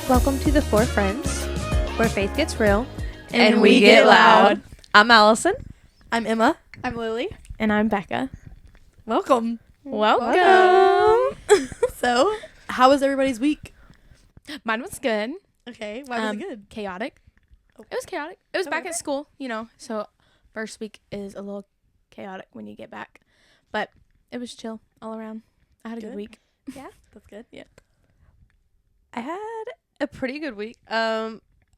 Welcome to the Four Friends, where faith gets real and we get loud. I'm Allison. I'm Emma. I'm Lily. And I'm Becca. Welcome. Welcome. So, how was everybody's week? Mine was good. Okay, why was it good? Chaotic. Oh. It was chaotic. It was back Okay. at school, so first week is a little chaotic when you get back. But it was chill all around. I had a good week. Yeah, that's good. Yeah. I had a pretty good week.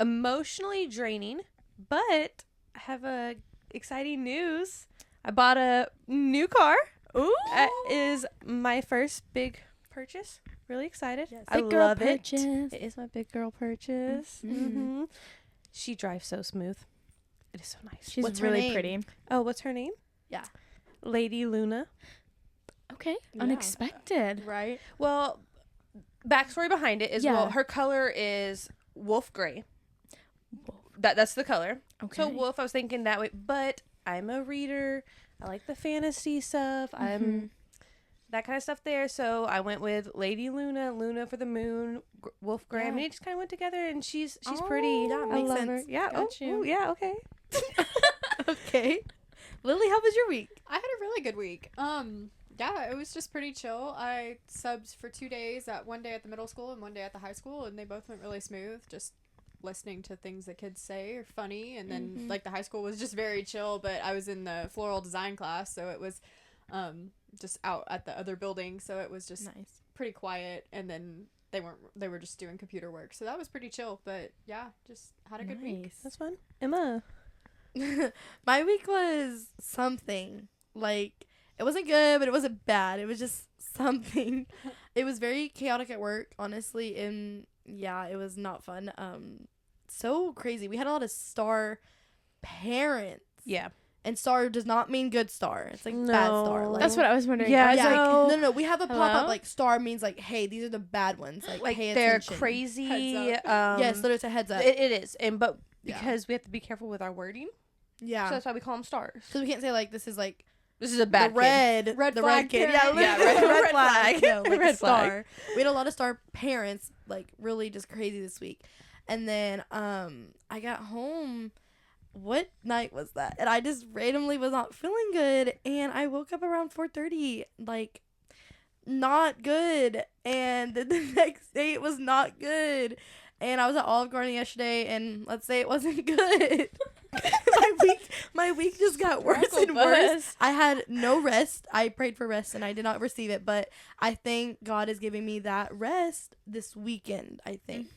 Emotionally draining, but I have exciting news. I bought a new car. Ooh. That is my first big purchase. Really excited. Yes. I Big girl love it. purchase. It is my big girl purchase. Mhm. She drives so smooth. It is so nice. She's What's her really name? pretty. Oh, what's her name? Yeah. Lady Luna. Okay. Yeah. Unexpected. Right? Well, backstory behind it is, Yeah. well, her color is wolf gray. That's the color. Okay. So wolf, I was thinking that way, but I'm a reader. I like the fantasy stuff. I'm that kind of stuff there. So I went with Lady Luna, Luna for the moon, wolf gray. I mean, it just kind of went together, and she's pretty. yeah, I makes love sense. her. Yeah. Got you. Oh, yeah. Okay. Okay. Lily, how was your week? I had a really good week. Yeah, it was just pretty chill. I subbed for 2 days, one day at the middle school and one day at the high school, and they both went really smooth. Just listening to things that kids say are funny, and then like the high school was just very chill, but I was in the floral design class, so it was just out at the other building, so it was just Nice. pretty quiet, and then they were just doing computer work, so that was pretty chill. But yeah, just had a good week. That's fun. Emma. My week was something. Like, it wasn't good, but it wasn't bad. It was just something. It was very chaotic at work, honestly, and yeah, it was not fun. So crazy. We had a lot of star parents. Yeah. And star does not mean good star. It's like bad star. No. Like, That's what I was wondering. Yeah, I was yeah, like, no. We have a pop-up, Hello? like, star means, like, hey, these are the bad ones. Like pay they're attention. crazy. Heads Yes, so it's a heads up. it is, but Yeah. because we have to be careful with our wording, Yeah. so that's why we call them stars. Because we can't say, like, this is, like, This is a bad the red Red the red flag kid. parent. Yeah, Yeah, red red flag. flag. No, like Red a star. flag. We had a lot of star parents, like, really just crazy this week. And then I got home. What night was that? And I just randomly was not feeling good, and I woke up around 4:30, like, not good. And the next day it was not good. And I was at Olive Garden yesterday, and let's say it wasn't good. my week just got worse and worse. I had no rest. I prayed for rest, and I did not receive it. But I think God is giving me that rest this weekend, I think.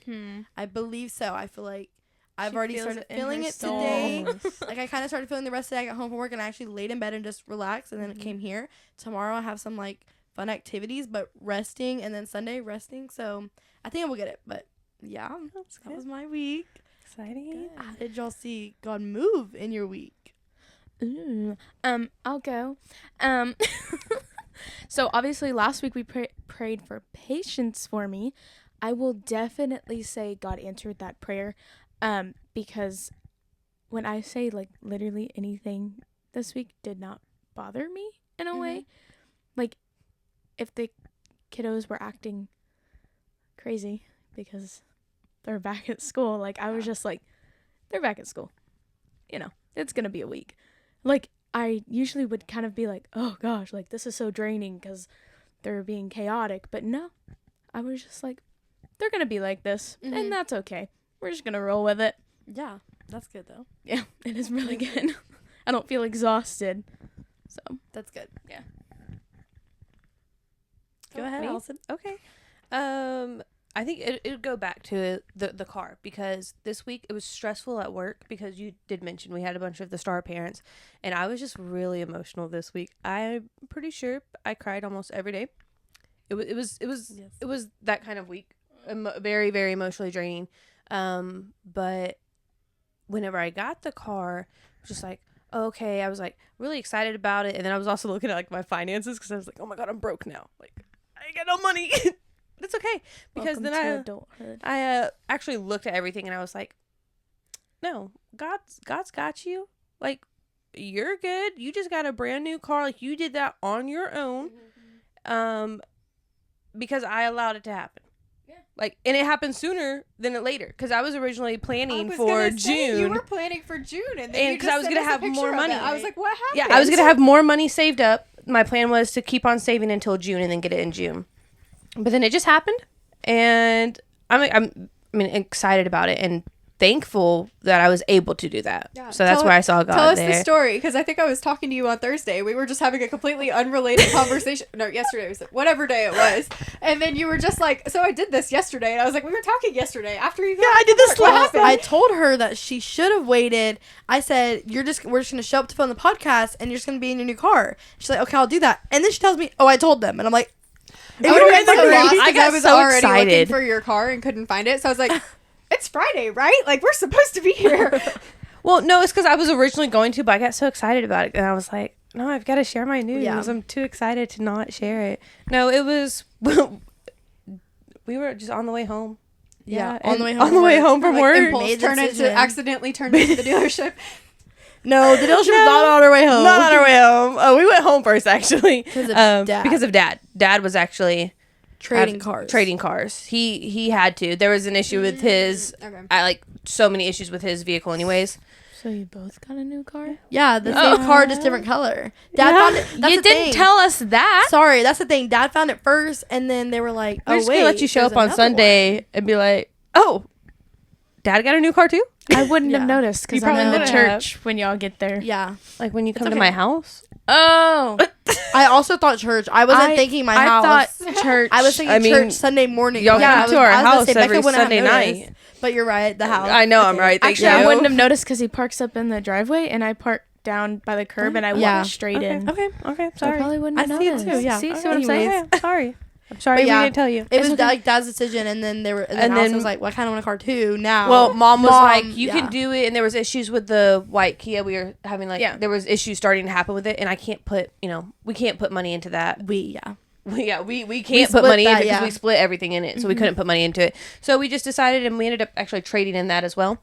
I believe so. I feel like I've already started feeling it today. Like, I kind of started feeling the rest of the day. I got home from work, and I actually laid in bed and just relaxed, and then came here. Tomorrow I have some, like, fun activities, but resting, and then Sunday resting. So I think I will get it. But yeah, that was my week. Exciting. How did y'all see God move in your week? Ooh. I'll go. So obviously last week we prayed for patience for me. I will definitely say God answered that prayer. Because when I say, like, literally anything this week did not bother me in a way. Like, if the kiddos were acting crazy because they're back at school, like, I was just like, they're back at school. It's going to be a week. Like, I usually would kind of be like, oh gosh, like, this is so draining because they're being chaotic. But no, I was just like, they're going to be like this, and that's okay. We're just going to roll with it. Yeah, that's good, though. Yeah, it is really good. I don't feel exhausted. So, That's good. Yeah. Go ahead, Me? Allison. Okay. I think it would go back to the car, because this week it was stressful at work, because you did mention we had a bunch of the star parents, and I was just really emotional this week. I'm pretty sure I cried almost every day. It was that kind of week. Very, very emotionally draining. But whenever I got the car, I was just like, okay, I was like really excited about it. And then I was also looking at, like, my finances, because I was like, oh my God, I'm broke now. Like, I got no money. But it's okay, because welcome then to adulthood. I actually looked at everything, and I was like, no, God's got you. Like, you're good. You just got a brand new car. Like, you did that on your own. Because I allowed it to happen. Yeah. Like, and it happened sooner than it later because I was originally planning was for gonna say, June. you were planning for June, and then you because just I was sent gonna us a have picture more of money. it. I was like, what happened? Yeah, I was gonna have more money saved up. My plan was to keep on saving until June and then get it in June. But then it just happened, and I'm excited about it and thankful that I was able to do that. Yeah. So that's where I saw God Tell us there. the story, because I think I was talking to you on Thursday. We were just having a completely unrelated conversation. No, yesterday was whatever day it was, and then you were just like, "So I did this yesterday," and I was like, "We were talking yesterday after you." Yeah, I did this last. I told her that she should have waited. I said, we're just gonna show up to film the podcast, and you're just gonna be in your new car. She's like, okay, I'll do that. And then she tells me, oh, I told them, and I'm like, I would have been so lost I because got I was so already looking excited. for your car and couldn't find it. So I was like, "It's Friday, right? Like we're supposed to be here." Well, no, it's because I was originally going to, but I got so excited about it, and I was like, no, I've got to share my news. Yeah. I'm too excited to not share it. No, it was. We were just on the way home. Yeah, and on the way home On the from way work. home from Like, work. impulse Made the decision. accidentally turned into the dealership. no, the dealership was not on our way home. Not on our way home. Oh, we went home first, actually. Because of Dad. Because of Dad. Dad was actually Trading cars. Trading cars. He had to. There was an issue with his. Okay. I like so many issues with his vehicle, anyways. So you both got a new car? Yeah, the same car, just different color. Dad found it. That's You the didn't thing. tell us that. Sorry, that's the thing. Dad found it first, and then they were like, We're "Oh just wait, gonna let you show there's up on another Sunday one." and be like, "Oh, Dad got a new car too." I wouldn't Yeah. have noticed because You I'm in probably the wouldn't church when y'all get there. Yeah, Like when you come to okay. my house. Oh, I also thought church. I wasn't thinking my house. I thought church. I was thinking I mean, church Sunday morning. y'all Yeah, come to our I was gonna house say, Becca every wouldn't have Sunday noticed, night. But you're right. The house. I know I'm right. Thank Actually, you. I wouldn't have noticed because he parks up in the driveway and I park down by the curb and I Yeah. walk straight Okay. in. Okay. So Sorry. I probably wouldn't I have see it noticed. too, yeah. See Okay. what I'm saying? Anyways. Okay, sorry. I'm sorry But we yeah. didn't tell you. It was okay. like Dad's decision, and then they were. And And then I then- was like, "Well, I kind of want a car too now." Well, Mom was like, "You yeah. can do it," and there was issues with the white Kia. We were having Yeah. there was issues starting to happen with it, and I can't put we can't put money into that. we We can't put split money that, into it because yeah. we split everything in it, so we couldn't put money into it. So we just decided, and we ended up actually trading in that as well.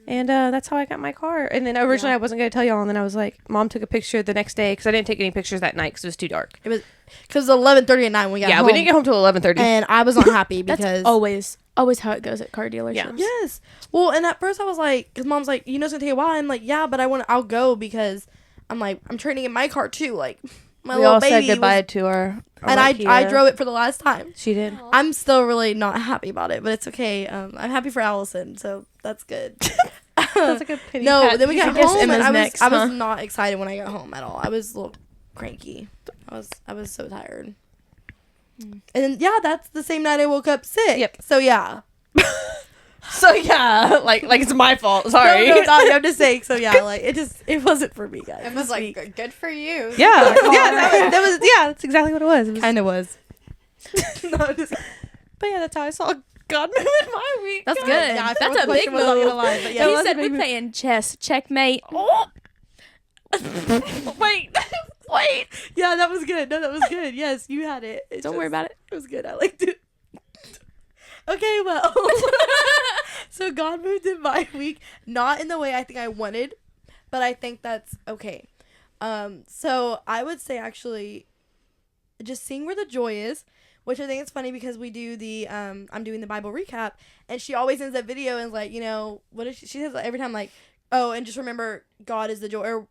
And that's how I got my car. And then originally I wasn't going to tell y'all, and then I was like, Mom took a picture the next day because I didn't take any pictures that night because it was too dark. It was because 11:30 at night when we got Yeah, home. we didn't get home till 11:30. and I was not happy That's because always how it goes at car dealerships. yes. Well, and at first I was like, because Mom's like, it's gonna take a while. I'm like, yeah, but I'll go because I'm like, I'm trading in my car too. Like my We little all baby said goodbye was, to our and white I Kia. drove it for the last time. She did. I'm still really not happy about it, but it's okay. I'm happy for Allison, so that's good. That's like a pity. No, pat. then we I got guess home and Emma's I was next, I was huh? not excited when I got home at all. I was a little cranky. I was so tired. And then that's the same night I woke up sick. Yep. So yeah. So yeah, like it's my fault. Sorry. No, I'm just saying. So yeah, like it wasn't for me, guys. It was like, "Good for you." Yeah, that's exactly what it was. It was Kind of was. No, just, but yeah, that's how I saw God move in my week. That's guys. good. yeah, I That's forgot what a the big question was, not gonna move. lie, but yeah, That He was said a big we're move. playing chess. Checkmate. Oh. Wait. yeah, that was good. No, that was good. Yes, you had it. Don't worry about it. It was good. I liked it. Okay, well, so God moved in my week, not in the way I think I wanted, but I think that's okay. So I would say actually, just seeing where the joy is, which I think is funny because we do the I'm doing the Bible recap, and she always ends that video and is like, what is she says every time, like, oh, and just remember God is the joy, or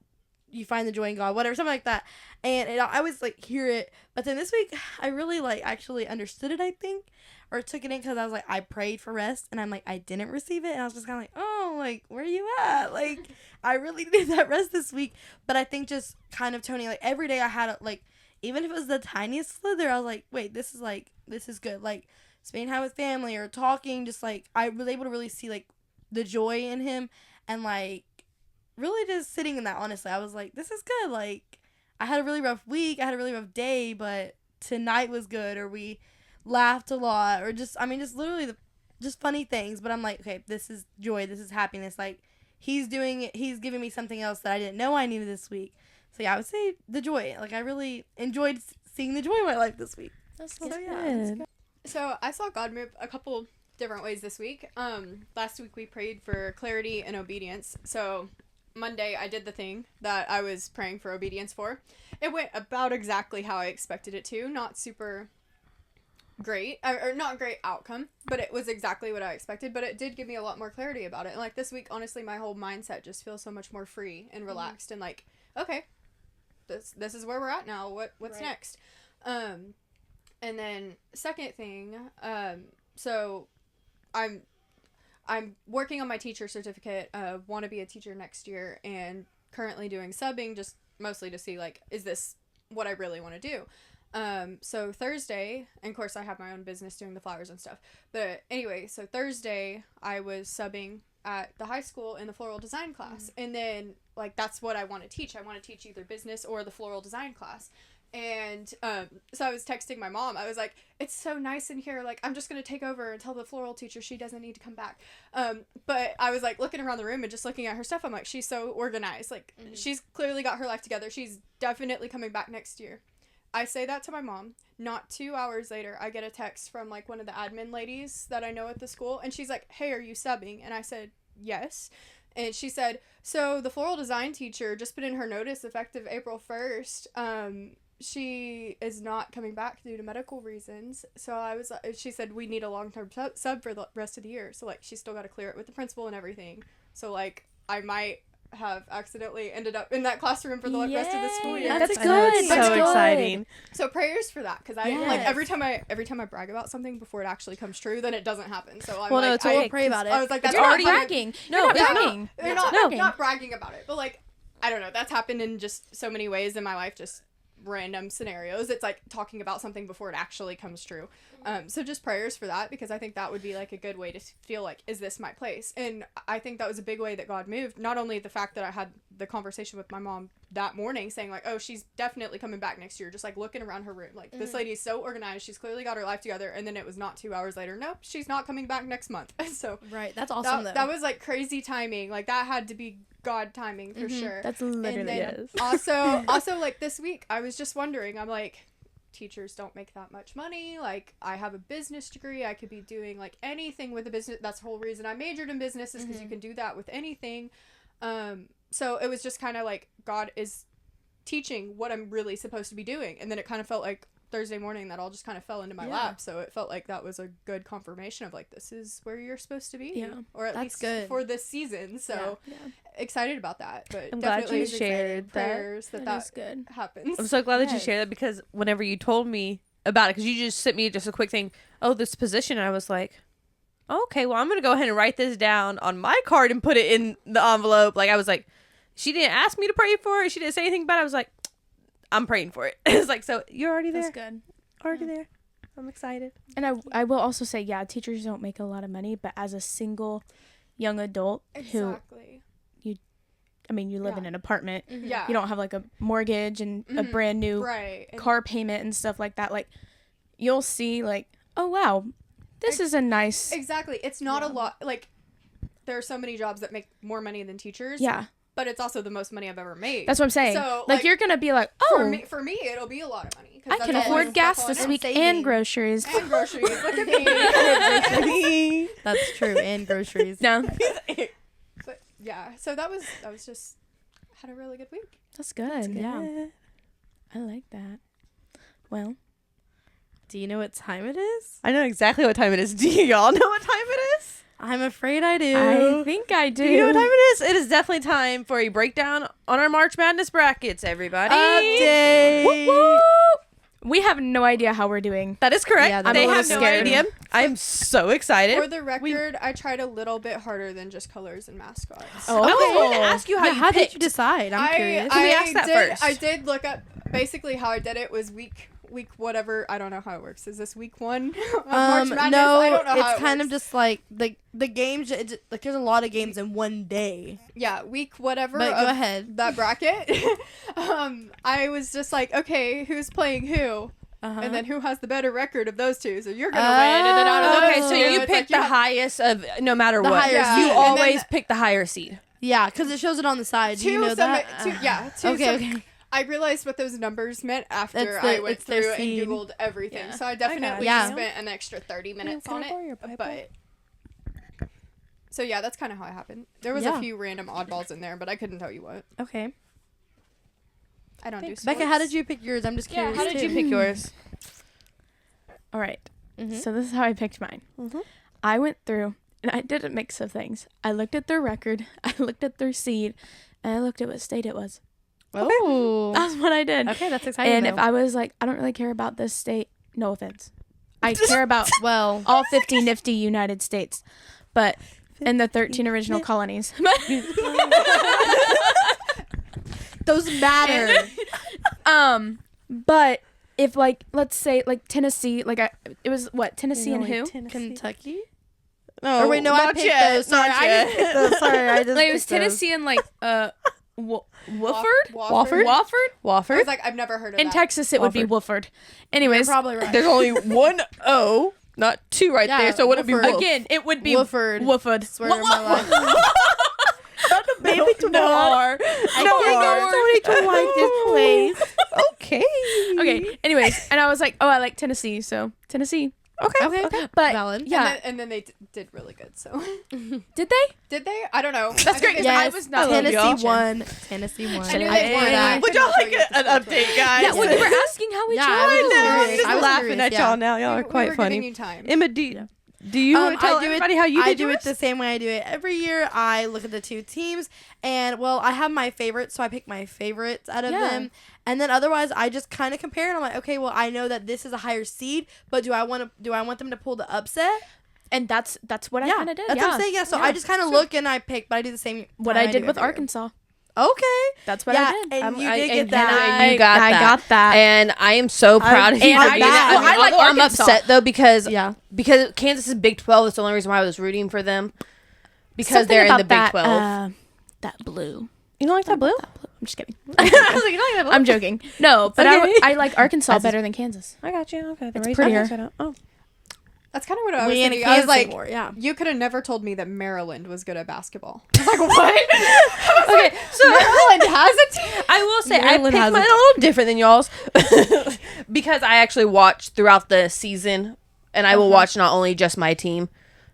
you find the joy in God, whatever, something like that. And I always like hear it, but then this week I really like actually understood it, I think, or took it in because I was like, I prayed for rest, and I'm like, I didn't receive it, and I was just kind of like, oh, like, where are you at? Like, I really needed that rest this week. But I think just kind of Tony, like, every day I had like, even if it was the tiniest slither, I was like, wait, this is good. Like, spending time with family or talking, just like I was able to really see like the joy in him, and like really just sitting in that. Honestly, I was like, this is good. Like, I had a really rough week, I had a really rough day, but tonight was good, or we laughed a lot, or just literally just funny things. But I'm like, okay, this is joy, this is happiness. Like, he's doing it, he's giving me something else that I didn't know I needed this week. So yeah, I would say the joy. Like, I really enjoyed seeing the joy in my life this week. That's So, yeah, good. So I saw God move a couple different ways this week. Last week we prayed for clarity and obedience. So Monday I did the thing that I was praying for obedience for. It went about exactly how I expected it to. Not super great, or not great outcome, but it was exactly what I expected. But it did give me a lot more clarity about it. And like this week, honestly, my whole mindset just feels so much more free and relaxed, and like, okay, this is where we're at now. What's next? And then second thing, so I'm working on my teacher certificate. Want to be a teacher next year, and currently doing subbing, just mostly to see like, is this what I really want to do? So Thursday, and of course I have my own business doing the flowers and stuff. But anyway, so Thursday I was subbing at the high school in the floral design class. And then like, that's what I want to teach. I want to teach either business or the floral design class. And so I was texting my mom. I was like, it's so nice in here. Like, I'm just going to take over and tell the floral teacher she doesn't need to come back. But I was like looking around the room and just looking at her stuff. I'm like, she's so organized. Like, she's clearly got her life together. She's definitely coming back next year. I say that to my mom. Not 2 hours later, I get a text from like one of the admin ladies that I know at the school. And she's like, hey, are you subbing? And I said, yes. And she said, so the floral design teacher just put in her notice effective April 1st. She is not coming back due to medical reasons. So she said, we need a long-term sub for the rest of the year. So like, she's still got to clear it with the principal and everything. So like, I might have accidentally ended up in that classroom for the rest of the school year. That's good. That's So good. exciting. So prayers for that, because I like every time I brag about something before it actually comes true, then it doesn't happen. So I'm Well, no, like, it's okay. We'll pray about it. I was like, that's You're not already bragging. No, You're not it's bragging. They're not bragging about it, but like, I don't know. That's happened in just so many ways in my life, just random scenarios. It's like talking about something before it actually comes true. So just prayers for that, because I think that would be like a good way to feel like, is this my place? And I think that was a big way that God moved. Not only the fact that I had the conversation with my mom that morning saying like, oh, she's definitely coming back next year, just like looking around her room, like this lady is so organized, she's clearly got her life together. And then it was not 2 hours later, nope, she's not coming back next month. So Right, that's awesome. that was like crazy timing. Like that had to be God timing for sure. That's literally And then it. also like this week I was just wondering, I'm like, teachers don't make that much money. Like, I have a business degree, I could be doing like anything with a business. That's the whole reason I majored in business, is because you can do that with anything. So it was just kind of like God is teaching what I'm really supposed to be doing. And then it kind of felt like Thursday morning that all just kind of fell into my lap. So it felt like that was a good confirmation of like, this is where you're supposed to be. Yeah. Or at least good. for this season. So excited about that. But I'm glad definitely you shared that. prayers that is good. happens. I'm so glad that you shared that, because whenever you told me about it, because you just sent me just a quick thing, oh, this position, and I was like, okay, well, I'm going to go ahead and write this down on my card and put it in the envelope. Like, I was like, she didn't ask me to pray for it. She didn't say anything about it. I was like, I'm praying for it. It's like, so you're already there. That's good. Already there. I'm excited. And I will also say, yeah, teachers don't make a lot of money, but as a single young adult Exactly. you live in an apartment. Yeah. You don't have like a mortgage and a brand new car payment and stuff like that. Like, you'll see like, oh wow, this is a nice. Exactly. It's not a lot. Like, there are so many jobs that make more money than teachers. Yeah. But it's also the most money I've ever made. That's what I'm saying. So, like, you're gonna be like, oh, for me, it'll be a lot of money. I can afford gas this week and groceries. And groceries. Look at me. That's true, and groceries. No, But yeah, so that was just, had a really good week. that's good. Yeah, I like that. Well, Do you know what time it is? I know exactly what time it is. Do y'all know what time it is? I'm afraid I do. I think I do. Do you know what time it is? It is definitely time for a breakdown on our March Madness brackets, everybody. Update. Whoop, whoop. We have no idea how we're doing. That is correct. Yeah, that's They a little have no scared. idea. I'm so excited. For the record, I tried a little bit harder than just colors and mascots. Oh, I was okay. going to ask you how you did picked. you decide? I'm curious. Can we ask that first? I did look up, basically how I did it was week whatever. I don't know how it works. Is this week 1 of March Madness? No, I don't know how it's kind works. of just like the games. Like, there's a lot of games in one day. Yeah, week whatever. But of go ahead. That bracket. I was just like, okay, who's playing who? And then who has the better record of those two? So you're gonna win. And then out of Okay, those so two, you it's pick like, the highest of no matter The what. higher Yeah, You seed. always And then- pick the higher seed. Yeah, because it shows it on the side. Do you know that? Two. Okay. I realized what those numbers meant after That's I went it's their through and seed. Googled everything. Yeah. So I definitely Yeah. spent an extra 30 minutes on it. But so yeah, that's kind of how it happened. There was Yeah. a few random oddballs in there, but I couldn't tell you what. Okay. I don't do sports. Becca, how did you pick yours? I'm just curious. How did you too. pick yours? All right. So this is how I picked mine. I went through and I did a mix of things. I looked at their record, I looked at their seed, and I looked at what state it was. Oh. That's what I did. Okay, that's exciting. And if I was like, I don't really care about this state, no offense. I care about well, all 50 nifty United States, but and the 13 original colonies. those matter. But if like, let's say like Tennessee, like it was what, Tennessee and who? Kentucky? No, Or wait, no, I not picked yet. those. Sorry, Not I yet. just picked those. Sorry, I just Like, it was picked those. Tennessee and like Wofford? Wofford? Wofford? I Wofford. was like, I've never heard of In that. Texas, it would be Wofford. Anyways, You're probably right. There's only one O, not two right Yeah, there. So would it be Wooford. Wolf? again, it would be Wooford. Wooford. Swear to my life. Not the baby to no. R. I think I'm sorry to like this place. Okay. Okay, anyways, and I was like, oh, I like Tennessee, so Tennessee. Okay. But Valid. yeah, And then they did really good. So did they? did they? I don't know. That's great. Yes. Yes, I was not Tennessee y'all. won. Tennessee won. I knew I they knew won. that. Would y'all like an update, guys? Yeah, well, you were asking how we Yeah, tried. I was I know. I'm curious. just I was laughing curious, at yeah. y'all now. Y'all are We quite were funny. giving you time. Emma, do you want to tell I do everybody how you I did do yours? it the same way I do it every year. I look at the two teams, and well, I have my favorites, so I pick my favorites out of Yeah. them, and then otherwise I just kind of compare. And I'm like, okay, well, I know that this is a higher seed, but do I want them to pull the upset? And that's what I Yeah, kind of did. that's what I'm saying. Yeah, so I just kind of look and I pick, but I do the same. What time I did do with every year. Arkansas. Okay, That's what yeah, I did. and you I- did and get that. Hannah, you got I that. got that. And I am so proud of you and for I being got that. that. Well, I like Although I'm Arkansas- upset though because Yeah. Kansas is Big 12. That's the only reason why I was rooting for them because Something they're in about the Big that, 12. that blue. You don't like that blue? I'm just kidding. I was like, you don't like that blue? I'm joking. No, but Okay. I like Arkansas better than Kansas. I got you. Okay, the It's reason prettier. I said it. Oh, That's kind of what I was We ain't a thinking. I was Kansas like, anymore, yeah. you could have never told me that Maryland was good at basketball. I was like, what? okay. So Maryland has a team. I will say Maryland I picked has mine a- a little different than y'all's because I actually watched throughout the season, and I will watch not only just my team.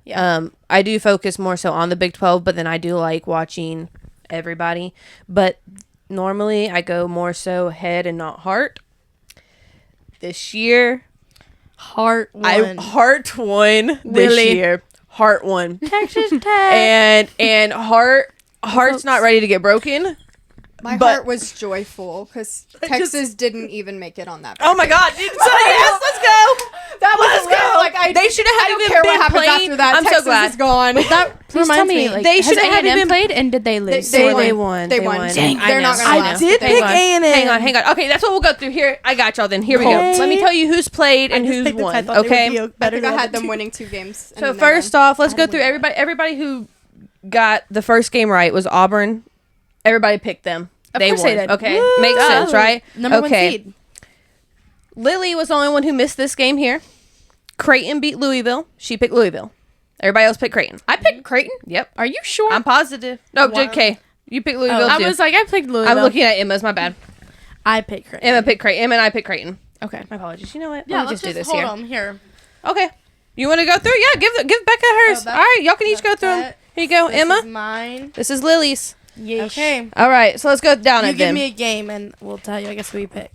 Yeah. I do focus more so on the Big 12, but then I do like watching everybody. But normally I go more so head and not heart. This year, Heart won. heart won this Really? year. Heart won, Texas Tech. and heart's not ready to get broken. My But- heart was joyful because Texas didn't even make it on that. Oh my God! So yes, let's go. That was Let's a little, go. like I. They should have I had don't even care been what happens playing. after that. I'm Texas so glad. is gone. That Please tell reminds me, me. like, They has should have had A&M even- played and did they lose? They They won. won. They won. Dang, They're not gonna I last. did They pick won. A&M. Hang on. Okay, that's what we'll go through here. I got y'all. Then here we Okay. go. Let me tell you who's played and I just who's picked this. I won. thought they would Okay. be I better think I than had the them two. winning 2 games. So first off, let's go through everybody. Everybody who got the first game right was Auburn. Everybody picked them. Of They course won. they did. Okay, Woo! makes sense, right? Number one Okay. seed. Lily was the only one who missed this game here. Creighton beat Louisville. She picked Louisville. Everybody else picked Creighton. I picked Creighton. Yep. Are you sure? I'm positive. No, Wow. JK. You picked Louisville I too. was like, I picked Louisville. I'm looking at Emma's. My bad. I picked Creighton. Emma picked Creighton. Emma and I picked Creighton. Okay. My apologies. You know what? Yeah, Let me let's just do this hold here. on here. Okay. You want to go through? Yeah, give Becca hers. Oh, All right, y'all can each go that's through them. that. Here you go, This Emma. is mine. This is Lily's. Yeesh. Okay. All right, so let's go down You at give them. me a game and we'll tell you. I guess who we pick.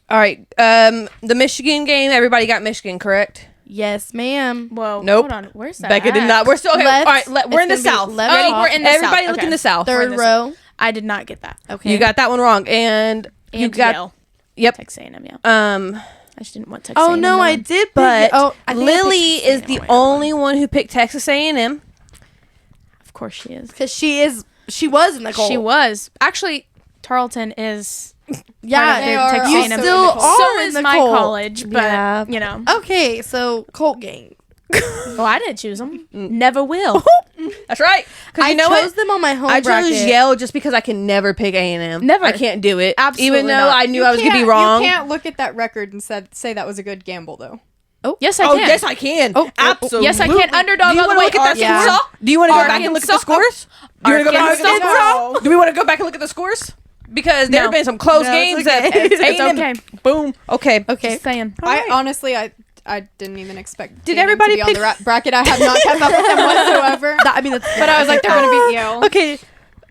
All right, the Michigan game. Everybody got Michigan, correct? Yes, ma'am. Whoa. Nope. Hold on. Where's that? Becca did at? not. We're still okay. Left. All right, we're in the It's gonna South. be left Ready? top. We're in the Everybody South. look Okay. in the South. Third this row. I did not get that. Okay. You got that one wrong, and you And got Yale. yep. Texas A&M, yeah. I just didn't want Texas Oh A&M. no, I though. did. Pick but it. Oh, I think I picked Lily Texas is A&M. the Wait, only one who picked Texas A&M. Of course she is. because she was in the goal. She was. Actually, Tarleton is Yeah, They are you also in the still Colt. are so in is the my Colt. college, but Yeah. you know. Okay, so Colt gang. Oh, I didn't choose them. Never will. That's right. Because I you know chose what? them on my home I bracket. chose Yale just because I can never pick A&M. Never. I can't do it. Absolutely Even though not. I knew I was going to be wrong. You can't look at that record and say that was a good gamble, though. Yes, I Oh, can. yes, I can. Oh, absolutely. Yes, I can. Underdog Do you all the want to way. look at that Yeah. score? Do you want to go back and look at the Arkansas. scores? Do you want to go back and look at the Arkansas. scores? Do we want to go back and look at the scores? Because there have No. been some close No, games it's okay. that It's A&M okay. Boom. Okay. Okay. Just saying. I honestly, I didn't even expect. Did A&M everybody to be on pick- the bracket? I have not kept up with them whatsoever. I mean, that's. But I was like, they're gonna beat Yale. Okay.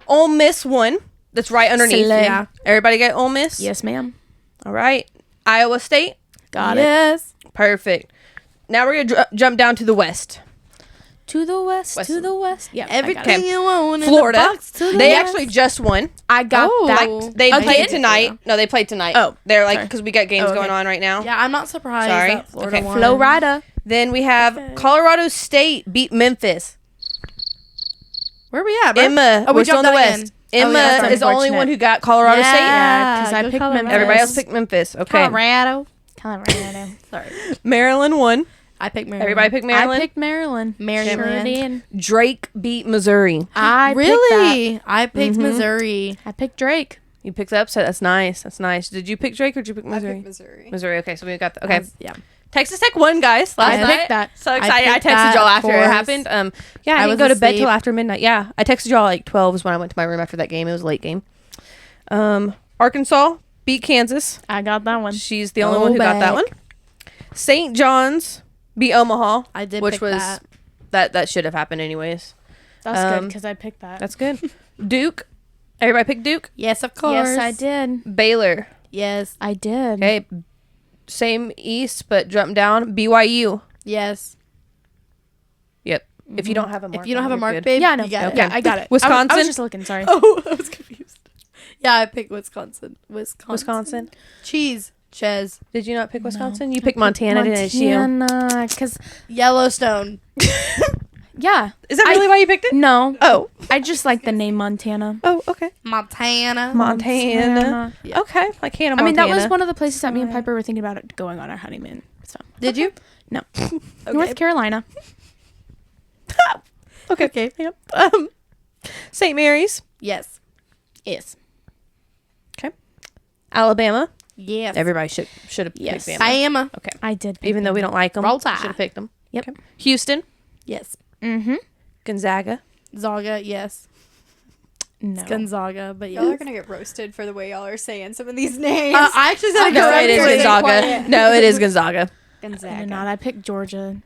Ole Miss won. That's right underneath. Slay. Yeah. Everybody got Ole Miss? Yes, ma'am. All right. Iowa State. Got it. yes. Perfect. Now we're gonna jump down to the West. To the west, West. to the west. Yeah, Everything Okay. you want in Florida. the box to the They west. actually just won. I got Oh. that. Like, They Again? played tonight. No, they played tonight. Oh, they're like sorry. because we got games Oh, okay. going on right now. Yeah, I'm not surprised. Sorry. That Florida Okay. won. Florida. Then we have Okay. Colorado State beat Memphis. Where we at, bro? Emma, Oh, we we're still in jumped the that West. in. Oh, Emma yeah, that's is the only unfortunate. one who got Colorado State. Yeah, 'cause I go picked Colorado. Memphis. Everybody else picked Memphis. Okay. Colorado. Sorry. Maryland won. I picked Maryland. Everybody picked Maryland. I picked Maryland. Maryland. Sure did. Drake beat Missouri. I picked that. Really? I picked Mhm. Missouri. I picked Drake. You picked the upset. That's nice. That's nice. Did you pick Drake or did you pick I Missouri? picked Missouri. Missouri. Okay, so we got the okay. Yeah. Texas Tech won, guys. Last I night. picked that. So excited! I picked texted that, y'all of after it course. happened. Yeah, I I didn't was go to bed asleep. till after midnight. Yeah, I texted y'all like 12 is when I went to my room after that game. It was a late game. Arkansas beat Kansas. I got that one. She's the only Go one who got that back. one. St. John's beat Omaha. I did Which pick was that. that should have happened anyways. That's good Um, because I picked that. That's good. Duke. Everybody picked Duke. Yes, of course. Yes, I did. Baylor. Yes. I did. Okay. Same East, but jump down. BYU. Yes. If you don't have a mark, If you don't have a you're mark, good. babe, Yeah, I know. you got Okay. it. Yeah, I got it. I Wisconsin? was just looking. Sorry. Oh, I was confused. Yeah, I picked Wisconsin. Wisconsin. Cheese. Ches. Did you not pick Wisconsin? You picked Montana, didn't you? Montana, because Yellowstone. yeah. Is that really why you picked it? No, Oh. I just like the name Montana. Oh, okay. Montana. Montana. Yeah. Okay. Like Hannah I mean, Montana. that was one of the places that me and Piper were thinking about going on our honeymoon. So Did you? no, Okay. North Carolina. Okay. Okay. Yep. St. Mary's. Yes. Yes. Alabama. Yes. Everybody should have Yes. picked Bama. I am a. I did. Pick Even though we don't like them. Roll Should Tide. have picked them. Yep. Okay. Houston. Yes. Mm-hmm. Gonzaga. Zaga. Yes. No. Gonzaga. But yes. Y'all are gonna get roasted for the way y'all are saying some of these names. I actually said No, it is Correct. Gonzaga. Quiet. No, it is Gonzaga. I Gonzaga. did not. I picked Georgia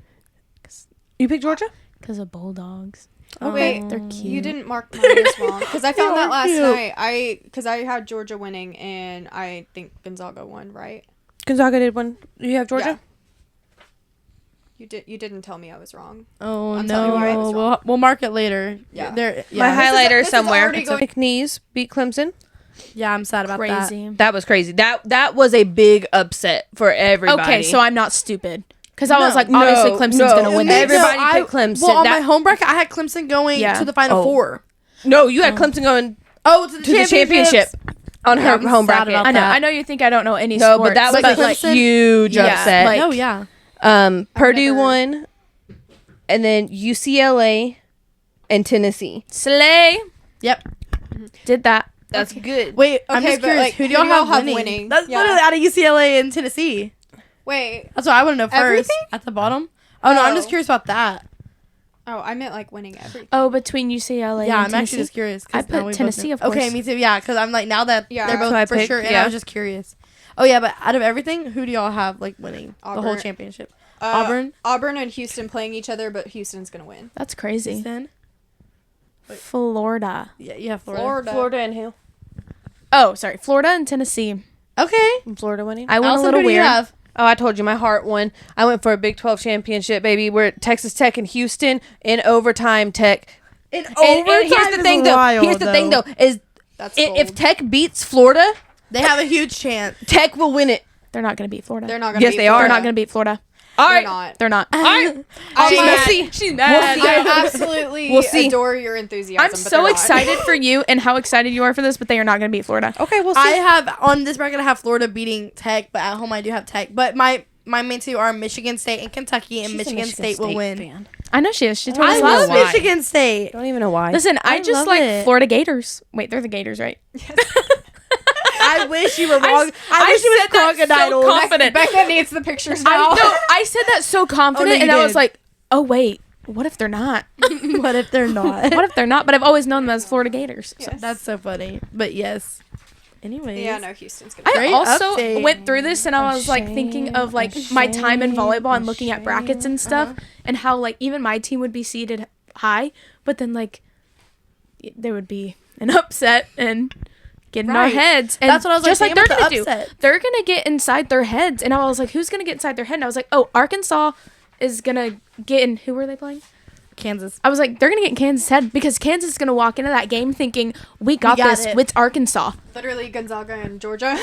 You picked Georgia? because of Bulldogs. Oh, Wait, They're cute. You didn't mark mine as wrong because I found They that are last cute. night. Because I had Georgia winning and I think Gonzaga won, right? Gonzaga did one. You have Georgia? You didn't tell me I was wrong. Oh I'm telling you why I was no. wrong. We'll mark it later. Yeah. There. My Yeah. highlighter this is somewhere. already going- McNeese beat Clemson. Yeah. I'm sad about that. Crazy. That was crazy. That was a big upset for everybody. Okay, so I'm not stupid because I was No. like, obviously Clemson's gonna win this. Everybody picked Clemson. Well, on That- my home bracket, I had Clemson going Yeah. to the Final Oh. Four. No, you had Clemson going Oh, to to the championship on Yeah, her I'm home sad bracket. about I know. that. I know you think I don't know any No, sports. but that was But a Clemson- huge Yeah, upset. like- Oh yeah. Purdue never- won, and then UCLA and Tennessee. Slay. Yep. Did that. That's good. Wait, I'm Okay, just but, curious. like, who do y'all have winning? That's Yeah. literally out of UCLA and Tennessee. Wait. That's what I want to know first. Everything? At the bottom. Oh no, I'm just Oh. curious about that. Oh, I meant like winning everything. Oh, between UCLA Yeah, and I'm Tennessee. actually just curious. 'cause I now put we both Tennessee, know. of course. Okay, me too. Yeah, because I'm like now that Yeah. they're That's both who I for picked, sure, and yeah. I was just curious. Oh yeah, but out of everything, who do y'all have like winning the whole Auburn. championship? Auburn? Auburn and Houston playing each other, but Houston's gonna win. That's crazy. Houston? Florida. Yeah, you have Florida. Florida. and who? Oh, sorry. Florida and Tennessee. Okay. Florida winning. I went Allison, a little who do you weird. have? Oh, I told you my heart won. I went for a Big 12 championship, baby. We're at Texas Tech and Houston in overtime. Tech. In And here's the thing, though. Here's the thing, though, is That's if gold. Tech beats Florida, They have a huge chance. Tech will win it. They're not going to beat Florida. They're not gonna. Yes, beat they are. They're Florida. not going to beat Florida. All They're right. not. They're not. All right. I, We'll I- see. She's We'll see. I absolutely We'll see. adore your enthusiasm. I'm but so they're not. excited for you and how excited you are for this, but they are not going to beat Florida. Okay, we'll see. I have on this bracket I have Florida beating Tech, but at home I do have Tech. But my main two are Michigan State and Kentucky, and She's a Michigan State will win. fan. I know she is. She told I us love love last. why. Michigan State. Don't even know why. Listen, I I just love like it. Florida Gators. Wait, they're the Gators, right? I wish you were I wrong. s- I wish you said that was so crocodile. confident. Becca needs the pictures I now. know. I said that so confident, you and I was did. like, oh wait, what if they're not? What if they're not? What if they're not? But I've always known them as Florida Gators. So. Yes. That's so funny. But yes. Anyways. Yeah, no, Houston's gonna. I Great also update. went through this and I was like thinking of like my time in volleyball and looking at brackets and stuff and how like even my team would be seated high, but then like there would be an upset and get in our Right. heads. And That's what I was just like, like they're thinking gonna about the do. upset. They're gonna get inside their heads, and I was like, who's gonna get inside their head? And I was like, oh, Arkansas is gonna get in. Who were they playing? Kansas. I was like, they're gonna get in Kansas' head because Kansas is gonna walk into that game thinking we got this it. with Arkansas. Literally Gonzaga and Georgia.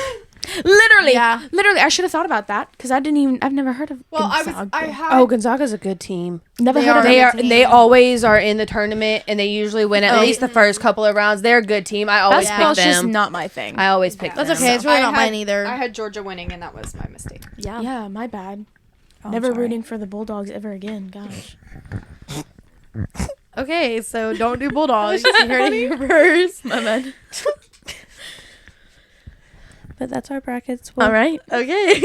Literally, Yeah. literally. I should have thought about that because I've never heard of. Well, Gonzaga. I had. Oh, Gonzaga's a good team. Never They heard are of a They good are. team. They always are in the tournament, and they usually win at least the first couple of rounds. They're a good team. I always pick Basketball's just them. not my thing. I always pick That's them. okay. It's really I not had- mine either. I had Georgia winning, and that was my mistake. Yeah. Yeah, my bad. Oh, I'm Never sorry. rooting for the Bulldogs ever again. Gosh. Okay, so don't do Bulldogs. You heard it here first. My bad. But that's our brackets. All right. Okay.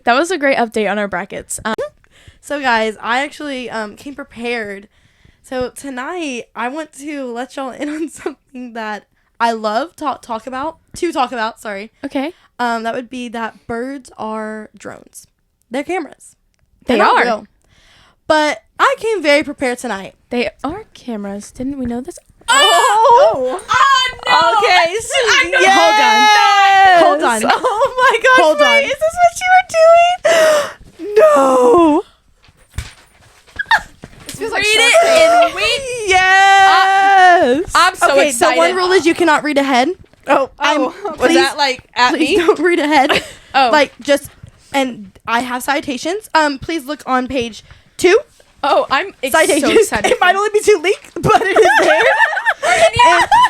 That was a great update on our brackets. So guys, I actually came prepared. So tonight I want to let y'all in on something that I love talk about. Sorry. Okay. That would be that birds are drones. They're cameras. They They're not are. real. But I came very prepared tonight. They are cameras. Didn't we know this? Oh no! Okay, so hold on. Oh my gosh! Hold on. Is this what you were doing? No. This feels like Read Shark it Tank. and we. Yes. I'm so Okay, excited. the one rule is you cannot read ahead. oh, I'm- was please- that like at Please me? don't read ahead. Oh. Like just, and I have citations. Please look on page 2. Oh, I'm Citations. so excited. It might only be 2 leak, but it is there.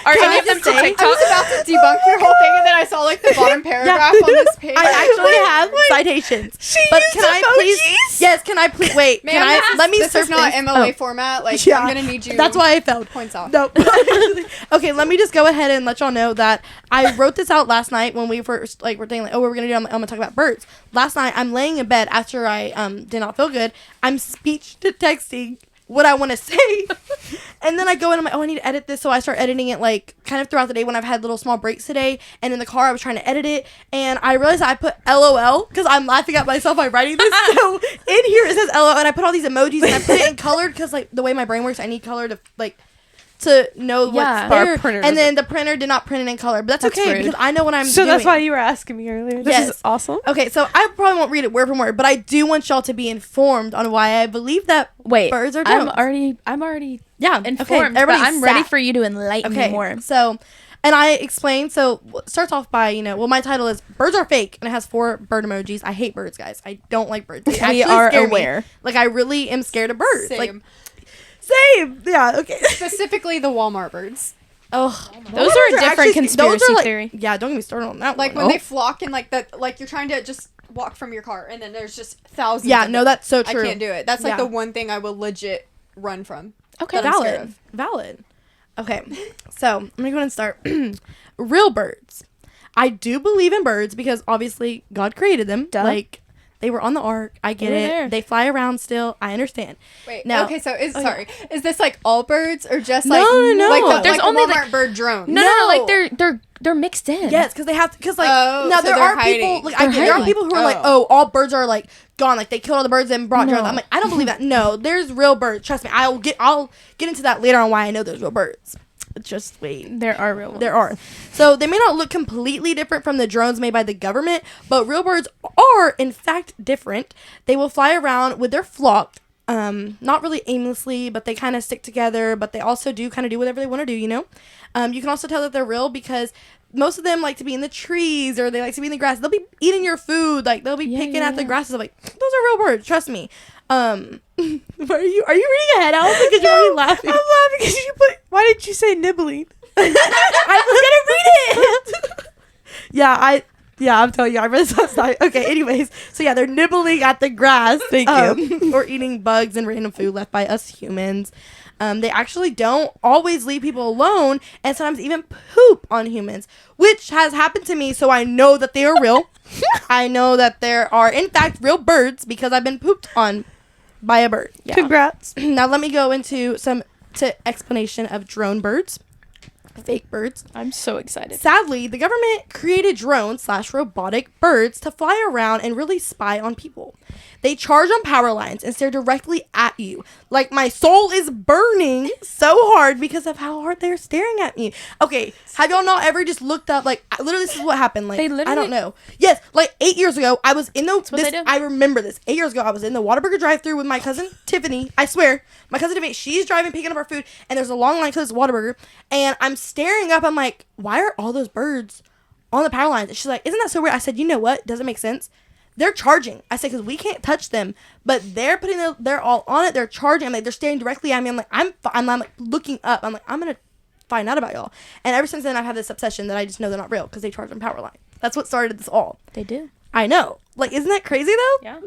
Are Can any I of them just to say- TikTok? I was about to debunk your whole thing, and then I saw like the bottom paragraph on this page. I actually have citations. But can I please? Yes, can I please? Wait, Ma'am, can I? this is- Let me This is surf not this. MLA Oh. format. Like, Yeah, I'm gonna need you. That's why I failed. Points off. No. Okay, let me just go ahead and let y'all know that I wrote this out last night when we first were thinking like, oh, we're gonna do. I'm gonna talk about birds. Last night, I'm laying in bed after I did not feel good. I'm speech to texting what I want to say, and then I go in. I'm like, oh, I need to edit this, so I start editing it like kind of throughout the day when I've had little small breaks today. And in the car, I was trying to edit it, and I realized I put LOL because I'm laughing at myself by writing this. So in here it says LOL, and I put all these emojis and I put it in colored because like the way my brain works, I need color to like. To know Yeah. what's there, Our printer and then doesn't- the printer did not print it in color, but that's That's okay rude. because I know what I'm So doing. that's why you were asking me earlier. This Yes. is awesome. Okay, so I probably won't read it word for word, but I do want y'all to be informed on why I believe that. Wait, Birds are I'm drones. already Yeah, informed, but everybody I'm ready sat. for you to enlighten me Okay, more. so, and I explained. So it starts off by my title is "Birds Are Fake," and it has 4 bird emojis. I hate birds, guys. I don't like birds. They We actually are scare me. aware. Like I really am scared of birds. Same. Like same. Yeah. Okay. Specifically, the Walmart birds. Oh, Those are a different conspiracy theory. Yeah, don't get me started on that Like one. when they flock and like that, like you're trying to just walk from your car, and then there's just thousands. Yeah, of no, them. that's so I true. can't do it. That's like Yeah. the one thing I will legit run from. Okay, that I'm scared Valid. of. Valid. Okay. So I'm gonna go ahead and start. Real birds. I do believe in birds because obviously God created them. Duh. Like they were on the ark. I get They were it. there. They fly around still. I understand. Wait. Now- Okay. So is oh, sorry. Is this like all birds or just No, like no. like the, There's like only, the Walmart like- bird drone? No, like No. they're mixed in. Yes, because they have to. Because like Oh, now so there they're are hiding. people. Like They're there are hiding. people who are like, Oh. oh, all birds are like gone. Like they killed all the birds and brought drones. No. I'm like, I don't believe that. No, there's real birds. Trust me. I'll get into that later on why I know there's real birds. Just wait. There are real ones. There are. So they may not look completely different from the drones made by the government, but real birds are in fact different. They will fly around with their flock, not really aimlessly, but they kind of stick together, but they also do kind of do whatever they want to do, you know? You can also tell that they're real because most of them like to be in the trees or they like to be in the grass. They'll be eating your food. Like they'll be Yeah, picking yeah, at the yeah. grasses. I'm like, those are real birds. Trust me. Are you reading ahead? I was because you're already laughing. I'm laughing because you put. Why did you say nibbling? I was gonna read it. Yeah, I'm telling you, I read this last night. Okay, anyways, so yeah, they're nibbling at the grass. Thank you. Or eating bugs and random food left by us humans. They actually don't always leave people alone, and sometimes even poop on humans, which has happened to me. So I know that they are real. I know that there are, in fact, real birds because I've been pooped on by a bird. Yeah. Congrats. Now let me go into some explanation of drone birds, fake birds. I'm so excited. Sadly, the government created drones / robotic birds to fly around and really spy on people. They charge on power lines and stare directly at you. Like, my soul is burning so hard because of how hard they're staring at me. Okay, have y'all not ever just looked up, like, literally, this is what happened. Like, They literally- I don't know. Yes, like, 8 years ago, I was in the, what they do. I remember this. 8 years ago, I was in the Whataburger drive-thru with my cousin Tiffany. I swear, my cousin Tiffany, she's driving, picking up our food, and there's a long line to this Whataburger, and I'm staring up, I'm like, why are all those birds on the power lines? And she's like, isn't that so weird? I said, you know what? Doesn't make sense. They're charging. I said, because we can't touch them, but they're putting they're all on it. They're charging. I'm like, they're staring directly at me. I'm like, I'm like looking up. I'm like, I'm gonna find out about y'all. And ever since then, I've had this obsession that I just know they're not real because they charge on power line. That's what started this all. They do. I know. Like, isn't that crazy though? Yeah.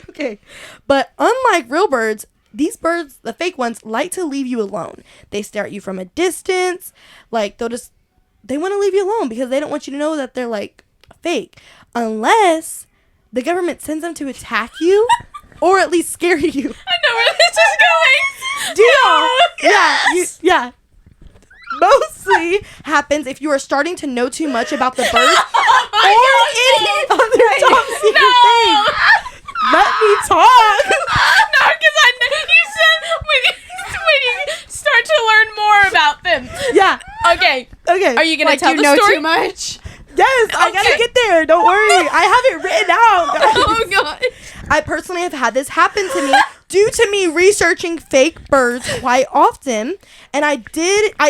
Okay. But unlike real birds, these birds, the fake ones, like to leave you alone. They stare at you from a distance. Like, they want to leave you alone because they don't want you to know that they're like fake, unless the government sends them to attack you or at least scare you. I know where this is going. Do y'all? Yeah. Mostly happens if you are starting to know too much about the bird or any other top secret thing. Let me talk. No, because I know you said when you start to learn more about them. Yeah. Okay. Okay. Are you gonna Like, tell you the know story? too much. Yes, I gotta Okay. get there. Don't worry. I have it written out. guys. Oh god. I personally have had this happen to me due to me researching fake birds quite often. And I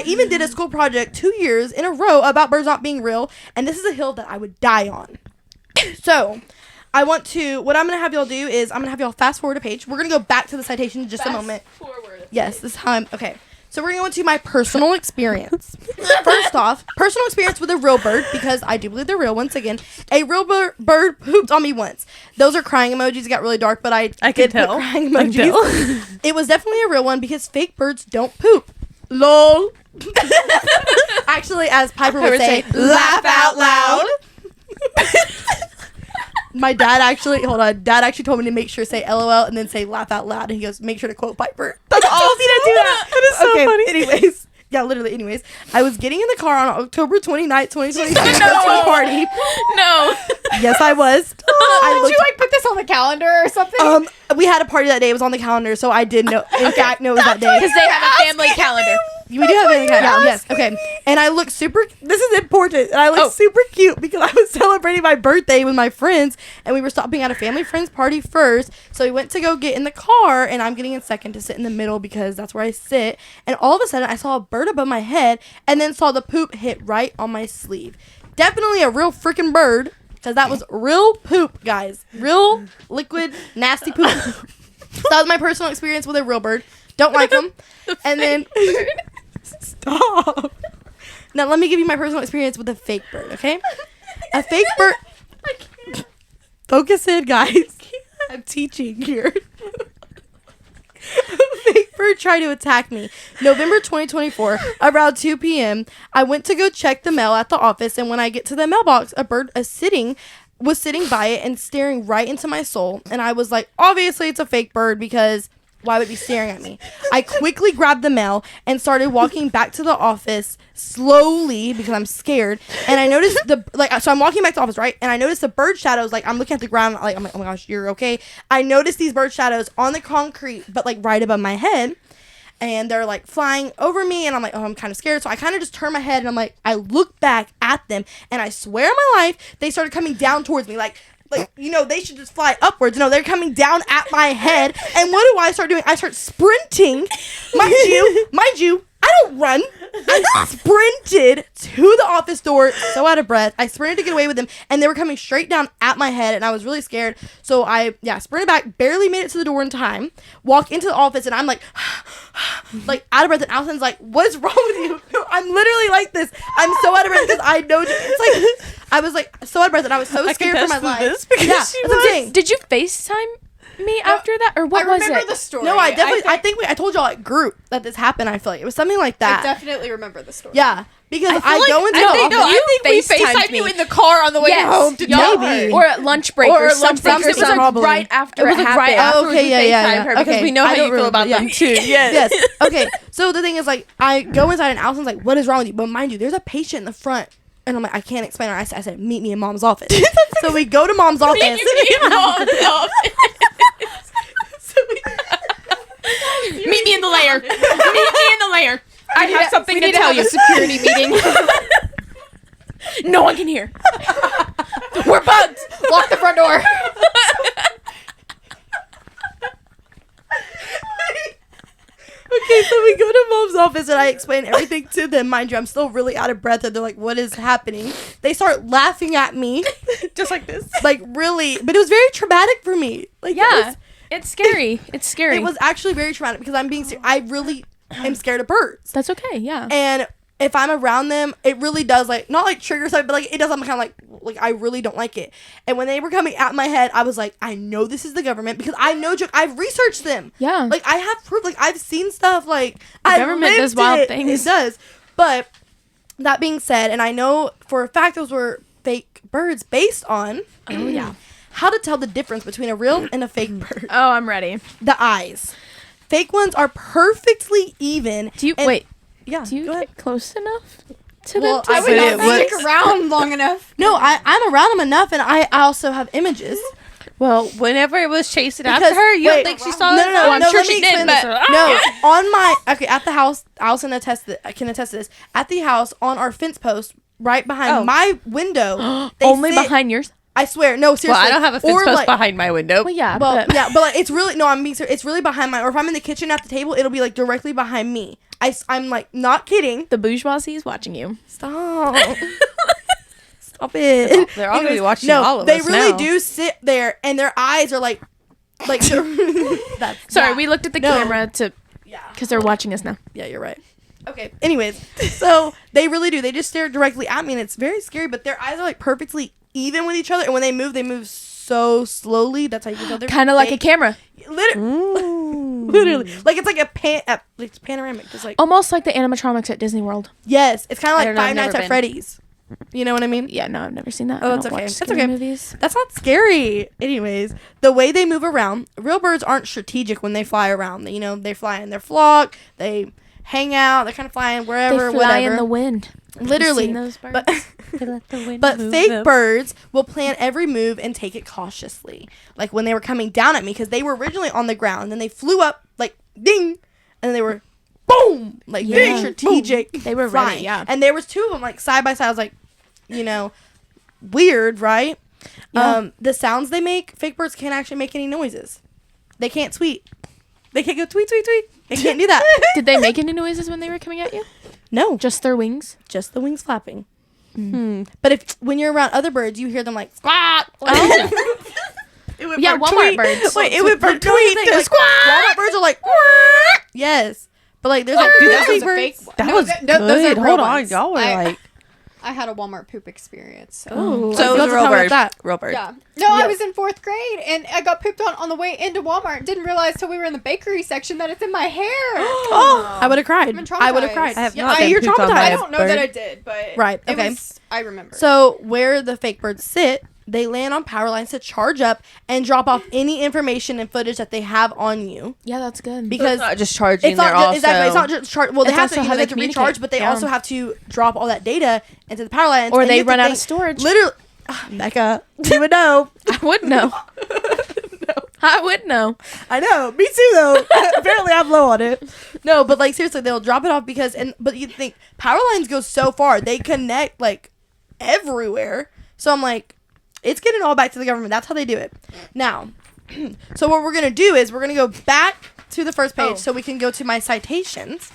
even did a school project 2 years in a row about birds not being real. And this is a hill that I would die on. So, what I'm going to have y'all do is I'm going to have y'all fast forward a page. We're going to go back to the citation in just a moment. Forward. Yes, this time. Okay. So we're going to go into my personal experience. First off, personal experience with a real bird, because I do believe they're real. Once again, a real bird pooped on me once. Those are crying emojis. It got really dark, but I can did put tell. crying emojis. It was definitely a real one because fake birds don't poop. LOL. Actually, as Piper would say, laugh out loud. My dad actually told me to make sure to say LOL and then say laugh out loud. And he goes, make sure to quote Piper. That's all he did do that. That is so funny. Anyways. Yeah, literally. Anyways, I was getting in the car on October 29th, 2022 to go to a party. No. Yes, I was. Did you like put this on the calendar or something? We had a party that day. It was on the calendar, so I did know. In fact, know it was that day. Because they have a family calendar. We do have a calendar. Yes. Okay. And I look super. This is important. And I look super cute because I was celebrating my birthday with my friends, and we were stopping at a family friend's party first. So we went to go get in the car, and I'm getting in second to sit in the middle because that's where I sit. And all of a sudden, I saw a bird above my head, and then saw the poop hit right on my sleeve. Definitely a real freaking bird, because that was real poop, guys. Real liquid, nasty poop. So that was my personal experience with a real bird. Don't like them. And then stop. Now let me give you my personal experience with a fake bird, okay? A fake bird. Focus in, guys. I'm teaching here. A fake bird tried to attack me. November 2024, around 2 p.m. I went to go check the mail at the office, and when I get to the mailbox, a bird was sitting by it and staring right into my soul. And I was like, obviously it's a fake bird because why would it be staring at me? I quickly grabbed the mail and started walking back to the office slowly because I'm scared. And I noticed so I'm walking back to the office, right? And I noticed the bird shadows, like I'm looking at the ground, like I'm like, oh my gosh, you're okay. I noticed these bird shadows on the concrete, but like right above my head. And they're like flying over me, and I'm like, oh, I'm kind of scared. So I kind of just turn my head, and I'm like, I look back at them, and I swear on my life, they started coming down towards me. Like, they should just fly upwards. No, they're coming down at my head. And what do I start doing? I start sprinting. Mind you, I don't run. I sprinted to the office door, so out of breath. I sprinted to get away with them, and they were coming straight down at my head, and I was really scared. So I sprinted back, barely made it to the door in time, walk into the office, and I'm like, like out of breath, and Allison's like, what's wrong with you? No, I'm literally like this. I'm so out of breath because I know, it's like, I was like so out of breath, and I was so scared for my life. Because That's what I'm saying. Did you FaceTime me after that, or what I was remember it? the story. No, I told y'all at group that this happened. I feel like it was something like I that. definitely remember the story. Yeah, because I like- go into I the think- office. no, I think we FaceTimed FaceTimed me. you in the car on the way Yes. home to Y'all- Maybe. Or at lunch break Or or at lunch something. break or It was like something. right after It was like happened. right after Okay, we yeah. FaceTimed her because Okay. we know I how don't you feel about remember, them too. Yes. Yes. Okay. So the thing is, like, I go inside and Allison's like, "What is wrong with you?" But mind you, there's a patient in the front, and I'm like, I can't explain it. I said, "Meet me in Mom's office." So we go to Mom's office. Meet me in the lair. Meet me in the lair. I have something to tell you. Security meeting. No one can hear. We're bugged. Lock the front door. Okay, so we go to mom's office and I explain everything to them. Mind you, I'm still really out of breath and they're like, what is happening? They start laughing at me. Just like this. Like, really. But it was very traumatic for me. Like, Yeah. It's scary. It's scary. It was actually very traumatic because I'm being serious. I really am scared of birds. That's okay. Yeah. And if I'm around them, it really does, like, not like trigger something, but like it does. I'm kind of like I really don't like it. And when they were coming at my head, I was like, I know this is the government because I know I've researched them. Yeah. Like, I have proof. Like, I've seen stuff. Like, The government does wild things. It does. But that being said, and I know for a fact those were fake birds based on how to tell the difference between a real and a fake bird. Oh, I'm ready. The eyes. Fake ones are perfectly even. Do you and- wait? Yeah. Do you go ahead. get close enough to Well, them? To I I would would it not was- stick around long enough. No, I'm around them enough, and I also have images. Well, whenever it was chasing Because- after her, you wait, don't think she saw no, it? no, no, Oh, I'm no, sure let she me did. explain But this. No, on my at the house, Allison I can attest to this. At the house, on our fence post, right behind my window, they Only sit- behind yours? I swear, no, seriously. Well, I don't have a fence Or, post like- behind my window. Well, yeah. Well, but yeah, but like it's really no. I'm being serious. It's really behind my. Or if I'm in the kitchen at the table, it'll be like directly behind me. I'm like not kidding. the bourgeoisie is watching you. Stop. Stop it. They're all gonna be Anyways, watching no, all of they us really now. do sit there, and their eyes are like that's Sorry, yeah. we looked at the No. camera Yeah. because they're watching us now. Yeah, you're right. Okay. Anyways, so they really do. They just stare directly at me, and it's very scary. But their eyes are like perfectly even with each other, and when they move so slowly. That's how you can tell they're Kind of like a fake. camera. Literally, like it's like it's panoramic, just like Almost like the animatronics at Disney World. yes, it's kind of I like don't know, I've Five Nights never at been. Freddy's. You know what I mean? Yeah, no, I've never seen that. Oh, I it's don't okay. watch That's scary okay. movies. That's not scary. Anyways, the way they move around, real birds aren't strategic when they fly around. You know, they fly in their flock. They hang out. They're kind of flying They wherever, fly whatever. in the wind. Have you Literally. seen those birds? But They let the wind but move fake them. birds will plan every move and take it cautiously. Like when they were coming down at me, because they were originally on the ground, then they flew up like ding, and then they were boom, like very Yeah. strategic. They were ready, flying. yeah. And there was two of them like side by side. I was like, you know, weird, right? Yeah. The sounds they make, fake birds can't actually make any noises. They can't tweet. They can't go tweet, tweet, tweet. They can't do that. Did they make any noises when they were coming at you? No, Just their wings? just the wings flapping. Hmm. But if when you're around other birds, you hear them like squawk. It went Yeah, from Walmart tweet- birds. Wait, it went from No, you tweet think, to like, squawk. Walmart birds are like yes, but like there's like Dude, that tweet was a fake birds. one. That No, was th- no, those are good. real Hold on, ones. y'all were I- like. I had a Walmart poop experience. So. Oh, So it you was have a to real tell me about bird. that. Real bird. Yeah. No, I Yeah. was in 4th grade and I got pooped on the way into Walmart. Didn't realize till we were in the bakery section that it's in my hair. Oh, I would have cried. I've been I would have traumatized. cried. I have Yeah, not I- been you're pooped on by traumatized. I a don't know bird. that I did, but Right, it okay. was, I remember. So where the fake birds sit, they land on power lines to charge up and drop off any information and footage that they have on you. Yeah, that's good. So Because it's not just charging. it's not They're just, also exactly. It's not just charge. Well, they It's have to, also you how know, they they have to recharge, communicate. but they Yeah. also have to drop all that data into the power lines, or and they you have to run out of think- storage. Literally, Becca, you would know. I would know. I would know. I know. Me too, though. Apparently, I'm low on it. No, but like seriously, they'll drop it off because but you think power lines go so far, they connect like everywhere. So I'm like, it's getting all back to the government. That's how they do it. Now, so what we're gonna do is we're gonna go back to the first page so we can go to my citations.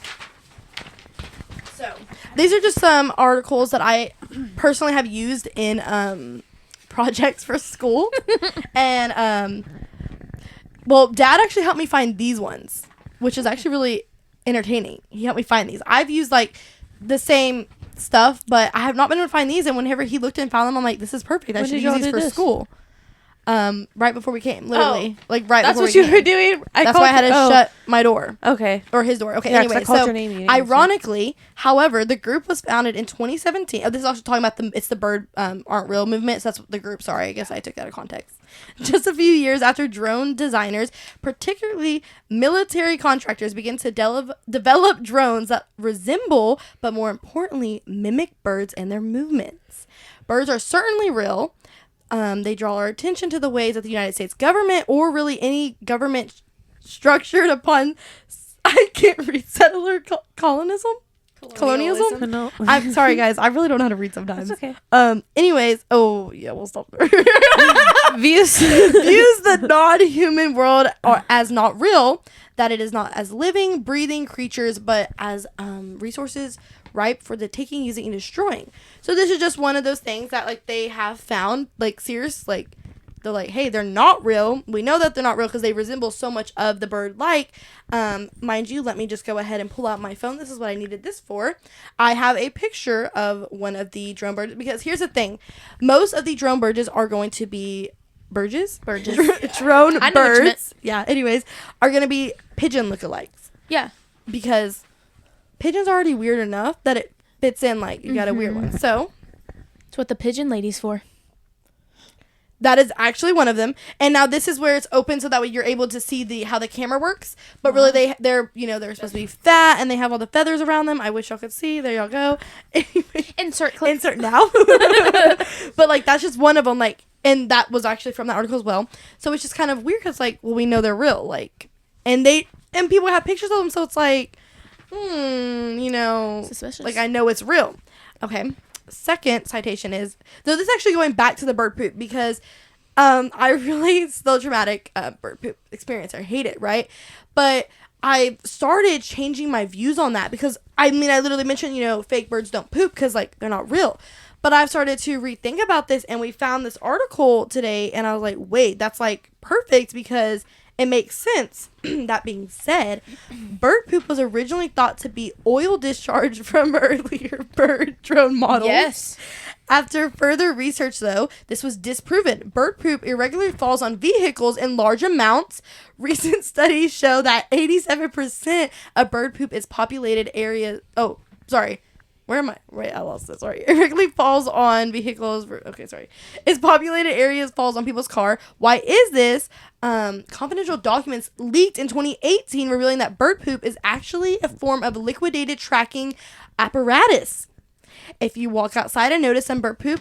So these are just some articles that I personally have used in projects for school, and well, Dad actually helped me find these ones, which is actually really entertaining. He helped me find these. I've used like the same stuff, but I have not been able to find these. And whenever he looked and found them, I'm like, this is perfect. I When should did use y'all these do for this? school. Right before we came, literally, like right That's before what we you came. were doing. That's why I had to shut my door. Okay. Or his door. Okay, Yeah, 'cause anyway, I called so your name, you didn't answer. ironically, however, the group was founded in 2017. Oh, this is also talking about it's the bird aren't real movement. So that's the group. Sorry, I guess I took that out of context. Just a few years after drone designers, particularly military contractors, began to develop drones that resemble, but more importantly, mimic birds and their movements. Birds are certainly real. They draw our attention to the ways that the United States government, or really any government structured upon I can't read settler colonialism. Colonialism. I'm sorry, guys. I really don't know how to read sometimes. That's okay. Anyways, we'll stop there. Views. Views the non-human world as not real, that it is not as living, breathing creatures, but as resources ripe for the taking, using, and destroying. So this is just one of those things that like they have found, like serious, like they're like, hey, they're not real. We know that they're not real because they resemble so much of the bird like. Mind you, let me just go ahead and pull out my phone. This is what I needed this for. I have a picture of one of the drone birds because here's the thing. Most of the drone birds are going to be drone birds. Yeah, anyways, are going to be pigeon lookalikes. Yeah. Because pigeons are already weird enough that it fits in like you got a weird one. So It's what the pigeon lady's for. that is actually one of them. And now this is where it's open so that way you're able to see how the camera works. But really they're supposed to be fat and they have all the feathers around them. I wish y'all could see. There y'all go. Insert clip. Insert now. But like that's just one of them, like, and that was actually from that article as well. So it's just kind of weird because like, well, we know they're real, like, and people have pictures of them, so it's like, Suspicious. like I know it's real. Okay. Second citation is, though this is actually going back to the bird poop because I really still traumatic bird poop experience. I hate it, right? But I started changing my views on that because I literally mentioned, fake birds don't poop because like they're not real. But I've started to rethink about this, and we found this article today, and I was like, wait, that's like perfect because it makes sense. That being said, bird poop was originally thought to be oil discharge from earlier bird drone models. Yes. After further research, though, this was disproven. Bird poop irregularly falls on vehicles in large amounts. Recent studies show that 87% of bird poop is populated areas. Oh, sorry. Where am I? Wait, I lost it. Sorry. Irregularly falls on vehicles. Okay, sorry. Its populated areas falls on people's car. Why is this? Confidential documents leaked in 2018 revealing that bird poop is actually a form of liquidated tracking apparatus. If you walk outside and notice some bird poop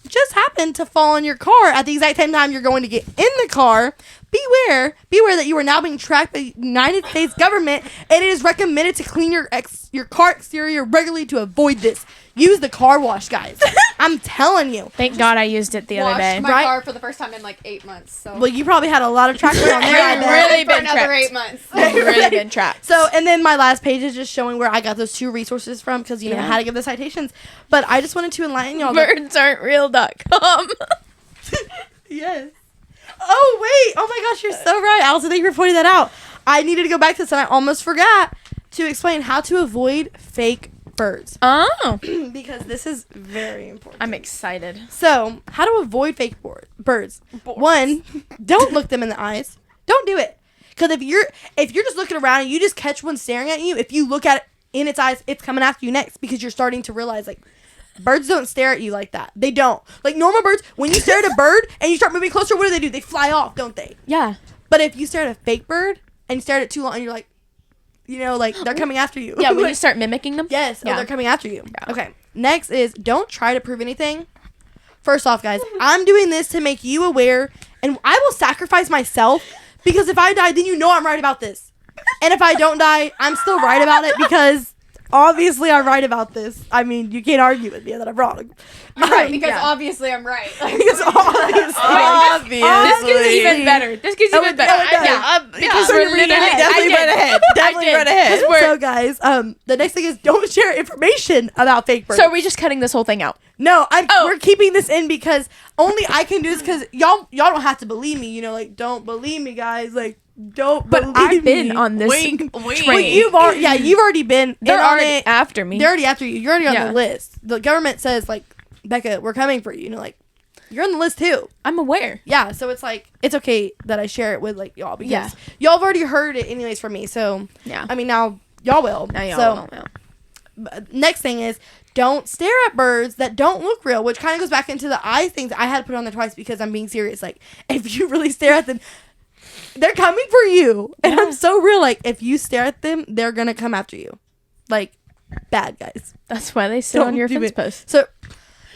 just happened to fall on your car at the exact same time you're going to get in the car, beware that you are now being tracked by the United States government, and it is recommended to clean your car exterior regularly to avoid this. Use the car wash, guys. I'm telling you. Thank God I used it the other Washed day. my Right? car for the first time in like 8 months. So Well, you probably had a lot of tracking on there. I bet. Really for been another tracked. 8 months. Really been tracked. So, and then my last page is just showing where I got those two resources from because, I had to give the citations. But I just wanted to enlighten y'all. Birds-aren't-real.com. Yes. Oh, wait. Oh, my gosh. You're so right. Allison, thank you for pointing that out. I needed to go back to this, and I almost forgot to explain how to avoid fake birds. Oh. Because this is very important. I'm excited. So, how to avoid fake birds. One, don't look them in the eyes. Don't do it. Because if you're just looking around and you just catch one staring at you, if you look at it in its eyes, it's coming after you next because you're starting to realize, like, birds don't stare at you like that. They don't. Like, normal birds, when you stare at a bird and you start moving closer, what do? They fly off, don't they? Yeah. But if you stare at a fake bird and you stare at it too long and you're like, like, they're coming after you. Yeah, when you start mimicking them. Yes. Yeah. Oh, they're coming after you. Yeah. Okay. Next is don't try to prove anything. First off, guys, I'm doing this to make you aware, and I will sacrifice myself because if I die, then I'm right about this. And if I don't die, I'm still right about it because obviously I'm right about this. I mean, you can't argue with me that I'm wrong. Right, because obviously I'm right. Because obviously. This gets even better. This gets even better. Because So we're you're reading literally ahead. Definitely read ahead. Definitely read ahead. So, guys, the next thing is don't share information about fake birds. So are we just cutting this whole thing out? No, we're keeping this in because only I can do this because y'all don't have to believe me. Don't believe me, guys. Like, don't But believe I've been me. on this Wink, train. wink. Well, you've already been. They're in on already it. after me. They're already after you. You're already on Yeah. the list. The government says, like, Becca, we're coming for you. Like, you're on the list too. I'm aware. Yeah, so it's like it's okay that I share it with like y'all because Yeah. y'all have already heard it anyways from me. So Yeah. I mean now y'all will. Now y'all so, will. Next thing is don't stare at birds that don't look real, which kind of goes back into the eyes things. I had to put on there twice because I'm being serious. Like, if you really stare at them, they're coming for you. And I'm so real. Like, if you stare at them, they're going to come after you. Like, bad guys. That's why they sit Don't on your do fence it. post. So,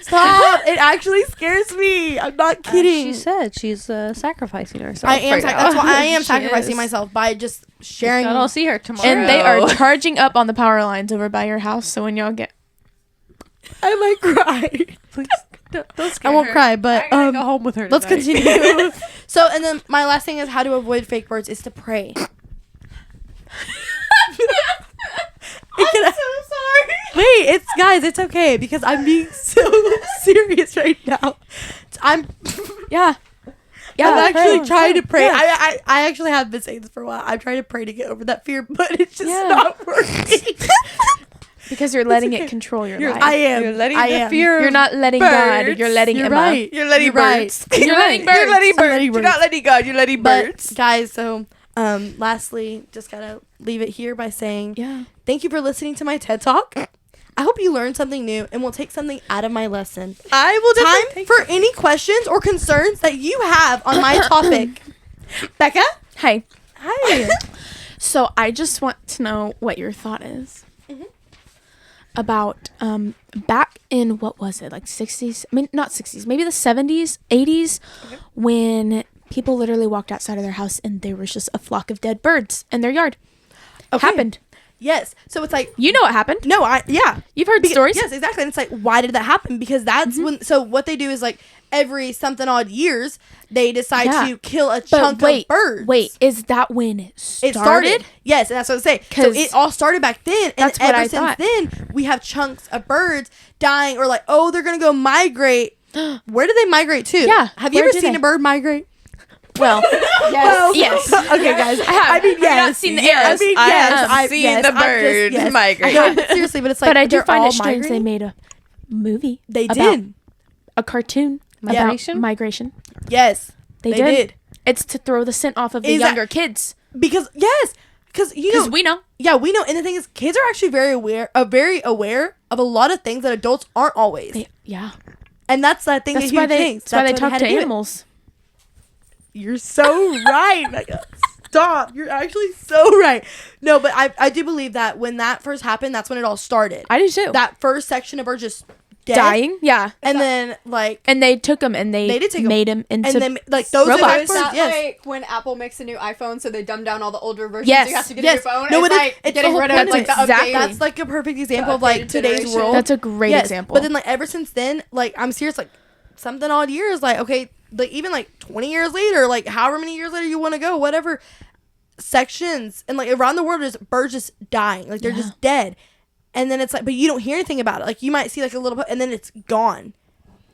stop. It actually scares me. I'm not kidding. She said she's sacrificing herself. I am. right now. That's why I am She sacrificing is. myself by just sharing. I'll see her tomorrow. And they are charging up on the power lines over by your house. So when y'all get, I might cry. Please don't scare I won't her. cry, but I gotta go home with her. let's tonight. continue. So, and then my last thing is how to avoid fake birds is to pray. I'm so sorry. Wait, it's okay because I'm being so serious right now. I'm yeah. I'm actually pray. trying to pray. Yeah. I actually have been saying this for a while. I'm trying to pray to get over that fear, but it's just Yeah. not working. Because you're letting okay. it control your You're- life. I am. You're letting I the am. fear. You're not letting God. birds. You're letting You're Emma. right. You're letting You're birds. right. You're letting birds. You're letting I'm letting birds. You're birds. not letting God. You're letting But birds. guys, so lastly, just gotta leave it here by saying Yeah. thank you for listening to my TED Talk. I hope you learned something new and will take something out of my lesson. I will Time for any questions or concerns that you have on my topic. Becca? Hey. Hi. So I just want to know what your thought is about back in, what was it, like 60s? I mean, not 60s, maybe the 70s, 80s, when people literally walked outside of their house and there was just a flock of dead birds in their yard. Okay. Happened. Yes. So it's like, You know what happened. no, You've heard stories. Yes, exactly. And it's like, why did that happen? Because that's when, so what they do is like every something odd years, they decide Yeah. to kill a But chunk wait, of birds. wait, is that when it started? It started. Yes, and that's what I'm saying. So 'Cause it all started back then, and that's what ever I since thought. then, we have chunks of birds dying, or like, oh, they're gonna go migrate. Where do they migrate to? Yeah, Have you where ever do seen they? a bird migrate? Well, Well, yes. Okay, guys. I have. I mean, I've yes. not seen the yes. arrows. I mean, I yes. have I've seen yes, the I'm just- birds yes. migrate. No, but seriously, but it's like, but I do they're find all it strange they migrating. made a movie. They about did. a cartoon Migration? about migration. Yes, They did. It's to throw the scent off of the Is that- younger kids. Because yes, because you Because know, we know. yeah, we know. And the thing is, kids are actually very aware of a lot of things that adults aren't always. Yeah. And that's that thing. That's That why huge they. things. That's why they what talk had to do it. animals. You're so right, Becca. Stop. You're actually so right. No, but I do believe that when that first happened, that's when it all started. I do too. That first section of birds just dead. Dying. Yeah. And then, like, And they took them and they did take 'em. made them into. and then, like, those robots. are Is the birds, that yes. like when Apple makes a new iPhone, so they dumb down all the older versions? Yes. You have to get Yes. a new phone. No, it's it is. like It's the getting whole rid of point like of the it. Exactly. updated. That's like a perfect example of updated like today's generation. world. That's a great Yes, example. But then, like, ever since then, like, I'm serious, like, something odd years, like, okay, like, even like 20 years later, like, however many years later you want to go, whatever sections, and like around the world, there's birds just dying, like, they're Yeah. just dead. And then it's like, but you don't hear anything about it. Like, you might see like a little bit, and then it's gone.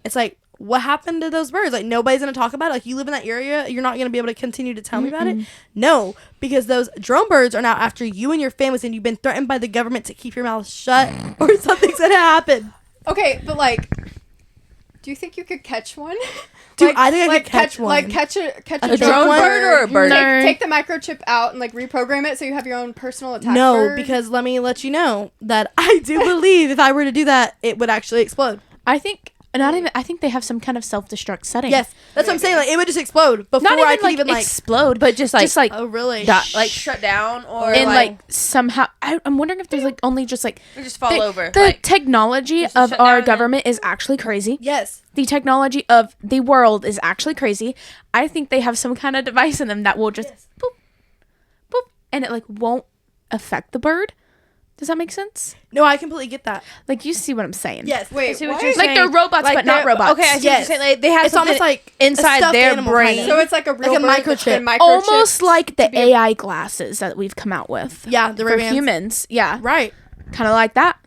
It's like, what happened to those birds? Like, nobody's gonna talk about it. Like, you live in that area, you're not gonna be able to continue to tell me about it. No, because those drone birds are now after you and your families, and you've been threatened by the government to keep your mouth shut, or something's gonna happen. Okay, but like, do you think you could catch one? Dude, I think I could catch one. Like catch a A drone one? bird or a bird? No. Take the microchip out and like reprogram it so you have your own personal attack No, bird? because let me let you know that I do believe if I were to do that, it would actually explode. I think not even. I think they have some kind of self-destruct setting. Yes, that's what I'm saying. Like, it would just explode before Not even I could like even like. explode, But just like Oh, really? like shut down or and like somehow. I'm wondering if there's like only just like or just fall the, over. The like, technology just to of shut down our and then- government is actually crazy. Yes. The technology of the world is actually crazy. I think they have some kind of device in them that will just boop, boop, and it like won't affect the bird. Does that make sense? No, I completely get that. Like, you see what I'm saying? Yes. I wait, see what what? you're Like saying. they're robots, Like but not they're- robots. Okay, I see Yes. what you're saying. Like, they have It's something almost like a inside stuffed their animal, brain. kind So it's like a real a bird that's microchip. been microchipped Almost like the to be a- AI glasses that we've come out with. Yeah, the for Ray-Bans. humans. Yeah, Right. kind of like that.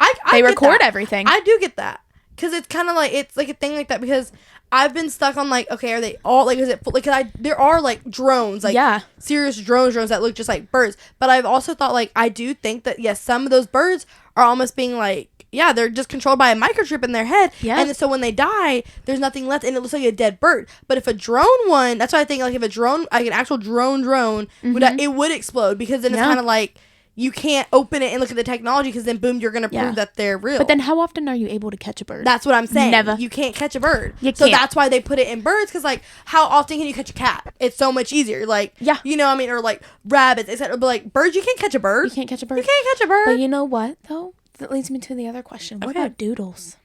I They get record that. everything. I do get that because it's kind of like it's like a thing like that because I've been stuck on like, okay, are they all like, is it like, 'cause there are like drones, like Yeah. serious drones that look just like birds, but I've also thought like I do think that yes, some of those birds are almost being like, yeah, they're just controlled by a microchip in their head, Yeah. and so when they die, there's nothing left, and it looks like a dead bird. But if a drone one, that's why I think like if a drone, like an actual drone would it would explode because then it's Yeah. kind of like you can't open it and look at the technology because then boom, you're gonna Yeah. prove that they're real. But then, how often are you able to catch a bird? That's what I'm saying. Never. You can't catch a bird. You So can't. that's why they put it in birds because, like, how often can you catch a cat? It's so much easier. Like, Yeah. you know what I mean? Or, like, rabbits, etc. But, like, birds, you can't catch a bird. You can't catch a bird. You can't catch a bird. But you know what, though? That leads me to the other question. What Okay. about doodles?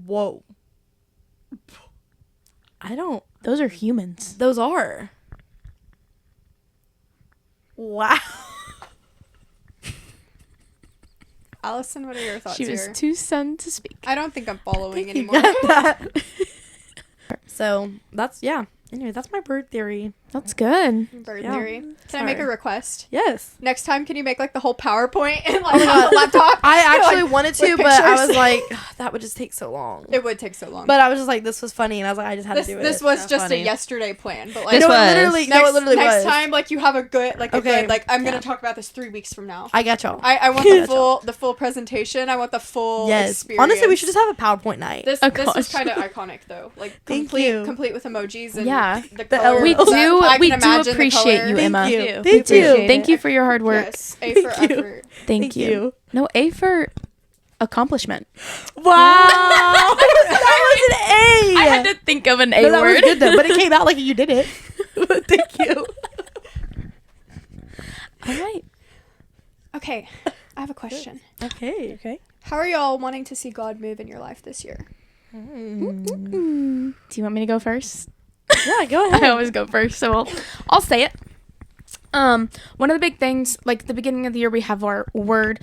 Whoa. I don't. Those are humans. Those are. Wow. Allison, what are your thoughts She was here? too stunned to speak. I don't think I'm following You anymore. got that. So that's Anyway, that's my bird theory. That's good. Bird Yeah. theory. Can I make a request? Yes. Next time, can you make like the whole PowerPoint and like Oh my on God. the laptop? I actually Like, wanted to, with but I pictures. was like, that would just take so long. It would take so long. But I was just like, this was funny, and I was like, I just had this to do it. this was so just funny. a yesterday plan, but like This no, was. it literally, next, no, it literally next was. time, like you have a good like a Okay. good like I'm gonna Yeah. talk about this 3 weeks from now. I got y'all. I want the full presentation. I want the full Yes. experience. Honestly, we should just have a PowerPoint night. This Oh, this was gosh. kind of iconic though, like Thank complete you. complete with emojis and Yeah. the The color. We Oh, do. I We can do imagine the appreciate color. you, Thank Emma. you. We Thank appreciate you. it. Thank you for your hard work. Yes, A for Thank you. effort. Thank you. No, A for accomplishment. Wow. that was an A. I had to think of an A No, that was word. good though, but it came out like you did it. Thank you. All right. Okay, I have a question. Okay. Okay. How are y'all wanting to see God move in your life this year? Do you want me to go first? Yeah, go ahead. I always go first, so I'll say it. One of the big things, like the beginning of the year, we have our word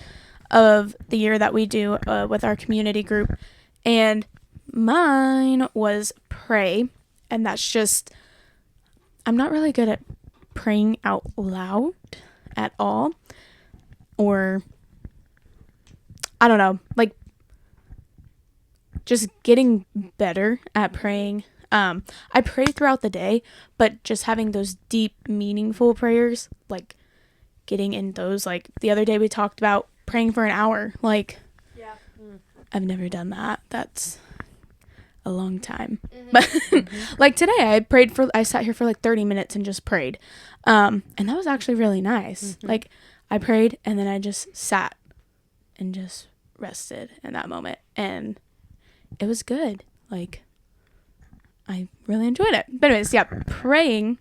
of the year that we do with our community group, and mine was pray, and that's just, I'm not really good at praying out loud at all, or I don't know, like just getting better at praying. I pray throughout the day, but just having those deep, meaningful prayers, like getting in those, like the other day we talked about praying for an hour. Like, Yeah. I've never done that. That's a long time. But like today, I sat here for like 30 minutes and just prayed. And that was actually really nice. Like, I prayed and then I just sat and just rested in that moment. And it was good. Like, I really enjoyed it. But anyways, yeah, praying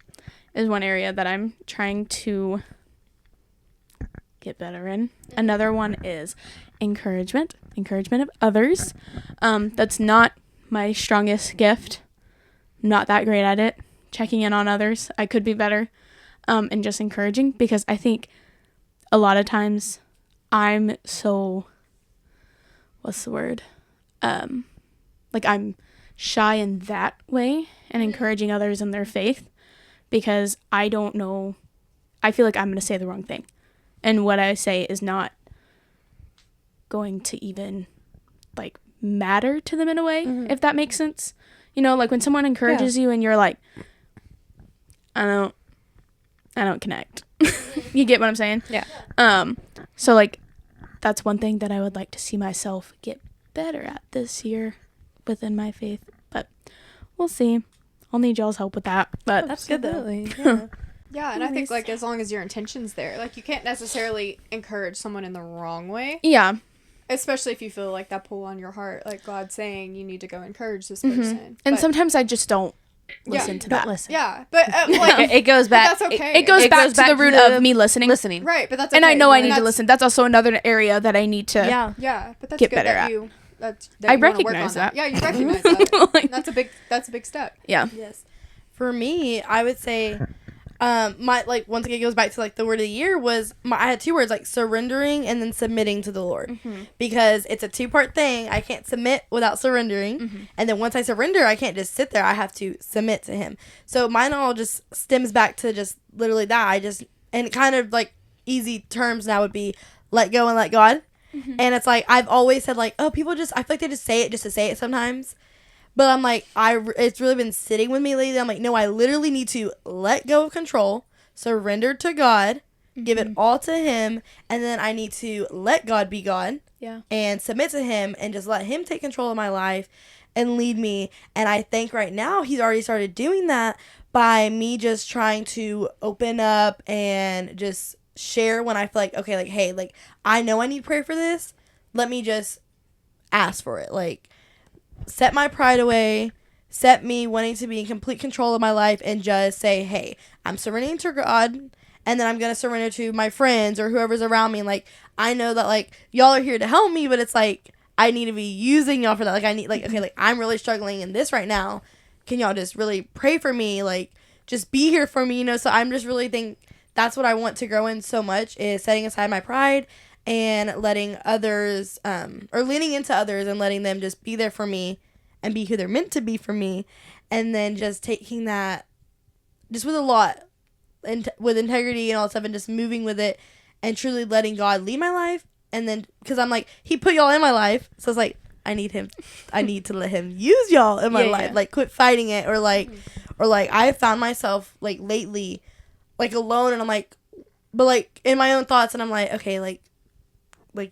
is one area that I'm trying to get better in. Another one is encouragement of others. That's not my strongest gift. Not that great at it. Checking in on others. I could be better. And just encouraging, because I think a lot of times I'm so, what's the word? Like I'm shy in that way and encouraging others in their faith, because I don't know, I feel like I'm going to say the wrong thing, and what I say is not going to even like matter to them in a way, if that makes sense. You know, like when someone encourages you and you're like, I don't connect. You get what I'm saying? Yeah. So like that's one thing that I would like to see myself get better at this year within my faith, but we'll see. I'll need y'all's help with that. But That's good though. Absolutely, yeah. Yeah, and I think Anyways. like as long as your intention's there, like you can't necessarily encourage someone in the wrong way, yeah, especially if you feel like that pull on your heart, like God saying you need to go encourage this person. and But- sometimes I just don't Yeah. listen to Don't that. listen. yeah, but like It goes back. that's okay. It goes It back goes to back the to root the of me listening. listening. right, but that's And I okay. know I And need to that's- listen. That's also another area that I need to. Yeah. Yeah, but that's Get good better that at. you that I you wanna work recognize on that. Yeah, you recognize that. Like, That's a big step. yeah. Yes. For me, I would say, my like once again it goes back to like the word of the year was I had two words, like surrendering and then submitting to the Lord, because it's a 2-part thing. I can't submit without surrendering, and then once I surrender, I can't just sit there. I have to submit to Him. So mine all just stems back to just literally that. And kind of like easy terms now would be let go and let God. And it's like I've always said like, oh, people just, I feel like they just say it just to say it sometimes. But I'm like, it's really been sitting with me lately. I'm like, no, I literally need to let go of control, surrender to God, give it all to Him, and then I need to let God be God. Yeah. And submit to Him and just let Him take control of my life and lead me. And I think right now He's already started doing that by me just trying to open up and just share when I feel like, okay, like, hey, like, I know I need prayer for this. Let me just ask for it. Like, set my pride away, set me wanting to be in complete control of my life, and just say, hey, I'm surrendering to God, and then I'm going to surrender to my friends or whoever's around me. Like, I know that, like, y'all are here to help me, but it's like, I need to be using y'all for that. Like, I need, like, okay, like, I'm really struggling in this right now. Can y'all just really pray for me? Like, just be here for me, you know? So I'm just really that's what I want to grow in so much, is setting aside my pride and letting others, or leaning into others and letting them just be there for me and be who they're meant to be for me. And then just taking that just with a lot and with integrity and all that stuff, and just moving with it and truly letting God lead my life. And then, because I'm like, he put y'all in my life, so it's like, I need to let him use y'all in my life. Like, quit fighting it, or like I found myself like lately like alone, and I'm like, but like in my own thoughts, and I'm like, okay, like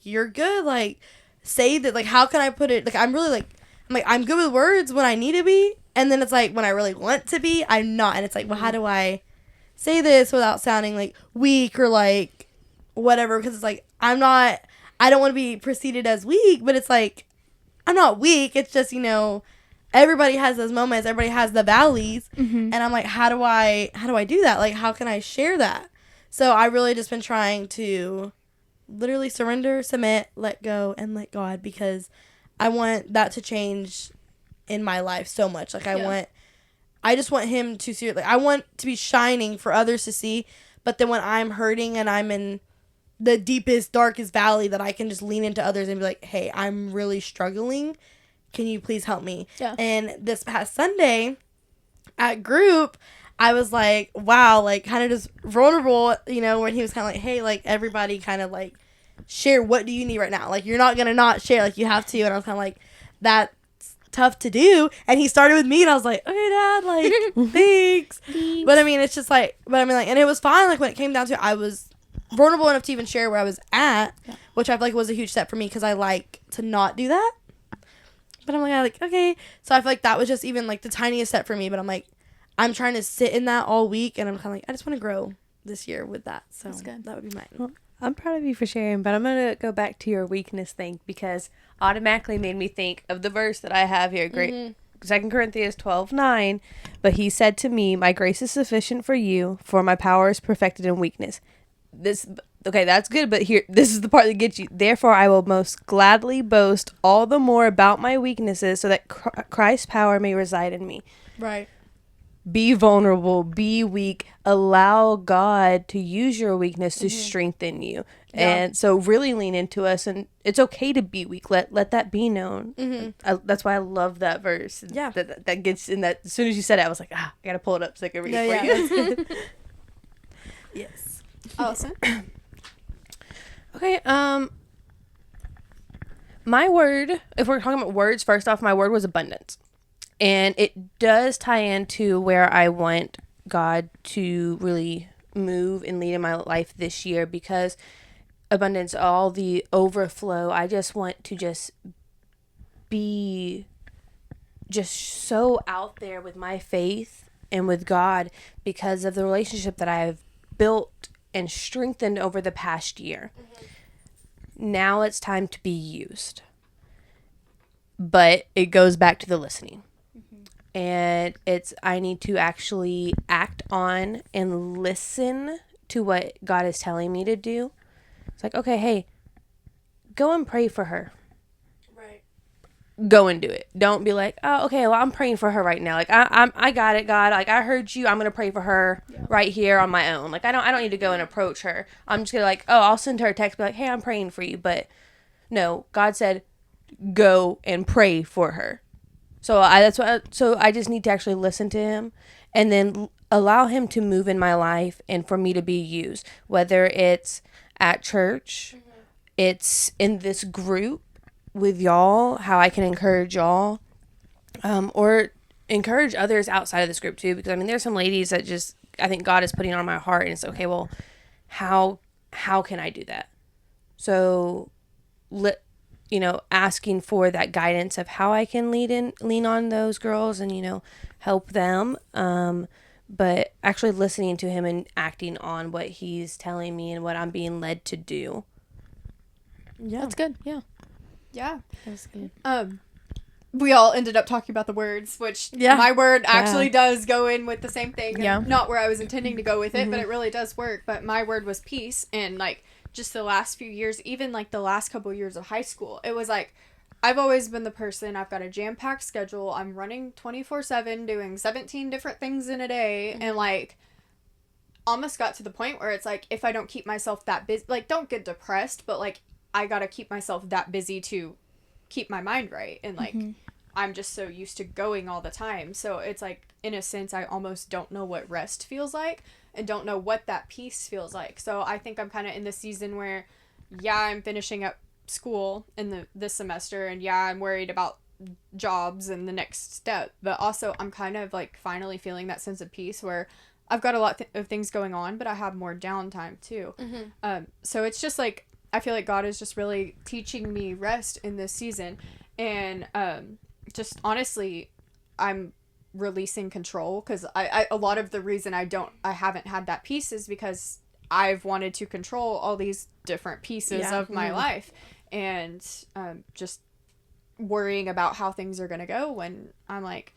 you're good, like say that, like how can I put it, like I'm really like, I'm good with words when I need to be, and then it's like when I really want to be, I'm not. And it's like, well, how do I say this without sounding like weak or like whatever? Because it's like, I don't want to be preceded as weak, but it's like, I'm not weak. It's just, everybody has those moments. Everybody has the valleys. And I'm like, how do I do that? Like, how can I share that? So I really just been trying to literally surrender, submit, let go, and let God, because I want that to change in my life so much. Like, I just want him to see it. Like, I want to be shining for others to see. But then when I'm hurting and I'm in the deepest, darkest valley, that I can just lean into others and be like, hey, I'm really struggling. Can you please help me? Yeah. And this past Sunday at group, I was like, wow, like kind of just vulnerable, when he was kind of like, hey, like everybody kind of like share, what do you need right now? Like, you're not going to not share, like you have to. And I was kind of like, that's tough to do. And he started with me, and I was like, okay, Dad, like, thanks. But I mean, it's just like, and it was fine. Like when it came down to it, I was vulnerable enough to even share where I was at, which I feel like was a huge step for me, because I like to not do that. But I'm like, okay. So I feel like that was just even like the tiniest step for me. But I'm like, I'm trying to sit in that all week, and I'm kind of like, I just want to grow this year with that. So that's good. That would be mine. Well, I'm proud of you for sharing, but I'm going to go back to your weakness thing, because automatically made me think of the verse that I have here. Great. 2 Corinthians 12:9. But he said to me, my grace is sufficient for you, for my power is perfected in weakness. Okay, that's good, but here, this is the part that gets you. Therefore, I will most gladly boast all the more about my weaknesses, so that Christ's power may reside in me. Right. Be vulnerable, be weak, allow God to use your weakness to strengthen you. Yeah. And so really lean into us, and it's okay to be weak. Let that be known. That's why I love that verse. Yeah. That gets in that. As soon as you said it, I was like, I got to pull it up so I can read it for you. Yes. Allison? Okay, my word, if we're talking about words, first off, my word was abundance. And it does tie into where I want God to really move and lead in my life this year, because abundance, all the overflow, I just want to just be just so out there with my faith and with God, because of the relationship that I've built and strengthened over the past year. Now it's time to be used. But it goes back to the listening. And I need to actually act on and listen to what God is telling me to do. It's like, okay, hey, go and pray for her. Right. Go and do it. Don't be like, oh, okay, well, I'm praying for her right now. Like, I got it, God. Like, I heard you. I'm gonna pray for her right here on my own. Like, I don't need to go and approach her. I'm just gonna like, oh, I'll send her a text, be like, hey, I'm praying for you. But no, God said, go and pray for her. So I just need to actually listen to him, and then allow him to move in my life and for me to be used, whether it's at church, it's in this group with y'all, how I can encourage y'all, or encourage others outside of this group too, because I mean, there's some ladies that just, I think God is putting on my heart, and it's okay, well, how can I do that? So asking for that guidance of how I can lean on those girls and, help them. But actually listening to him and acting on what he's telling me and what I'm being led to do. Yeah. That's good. Yeah. Yeah. That's good. We all ended up talking about the words, which my word actually does go in with the same thing. Yeah. Not where I was intending to go with it, but it really does work. But my word was peace. And like, just the last few years, even like the last couple years of high school, it was like, I've always been the person, I've got a jam-packed schedule, I'm running 24/7, doing 17 different things in a day, and like, almost got to the point where it's like, if I don't keep myself that busy, like, don't get depressed, but like, I gotta keep myself that busy to keep my mind right. And like, I'm just so used to going all the time. So it's like, in a sense, I almost don't know what rest feels like and don't know what that peace feels like. So I think I'm kind of in the season where, yeah, I'm finishing up school in this semester, and yeah, I'm worried about jobs and the next step, but also I'm kind of like finally feeling that sense of peace where I've got a lot of things going on, but I have more downtime too. So it's just like, I feel like God is just really teaching me rest in this season. And just honestly, I'm releasing control, because I a lot of the reason I haven't had that peace is because I've wanted to control all these different pieces of my life, and just worrying about how things are going to go when I'm like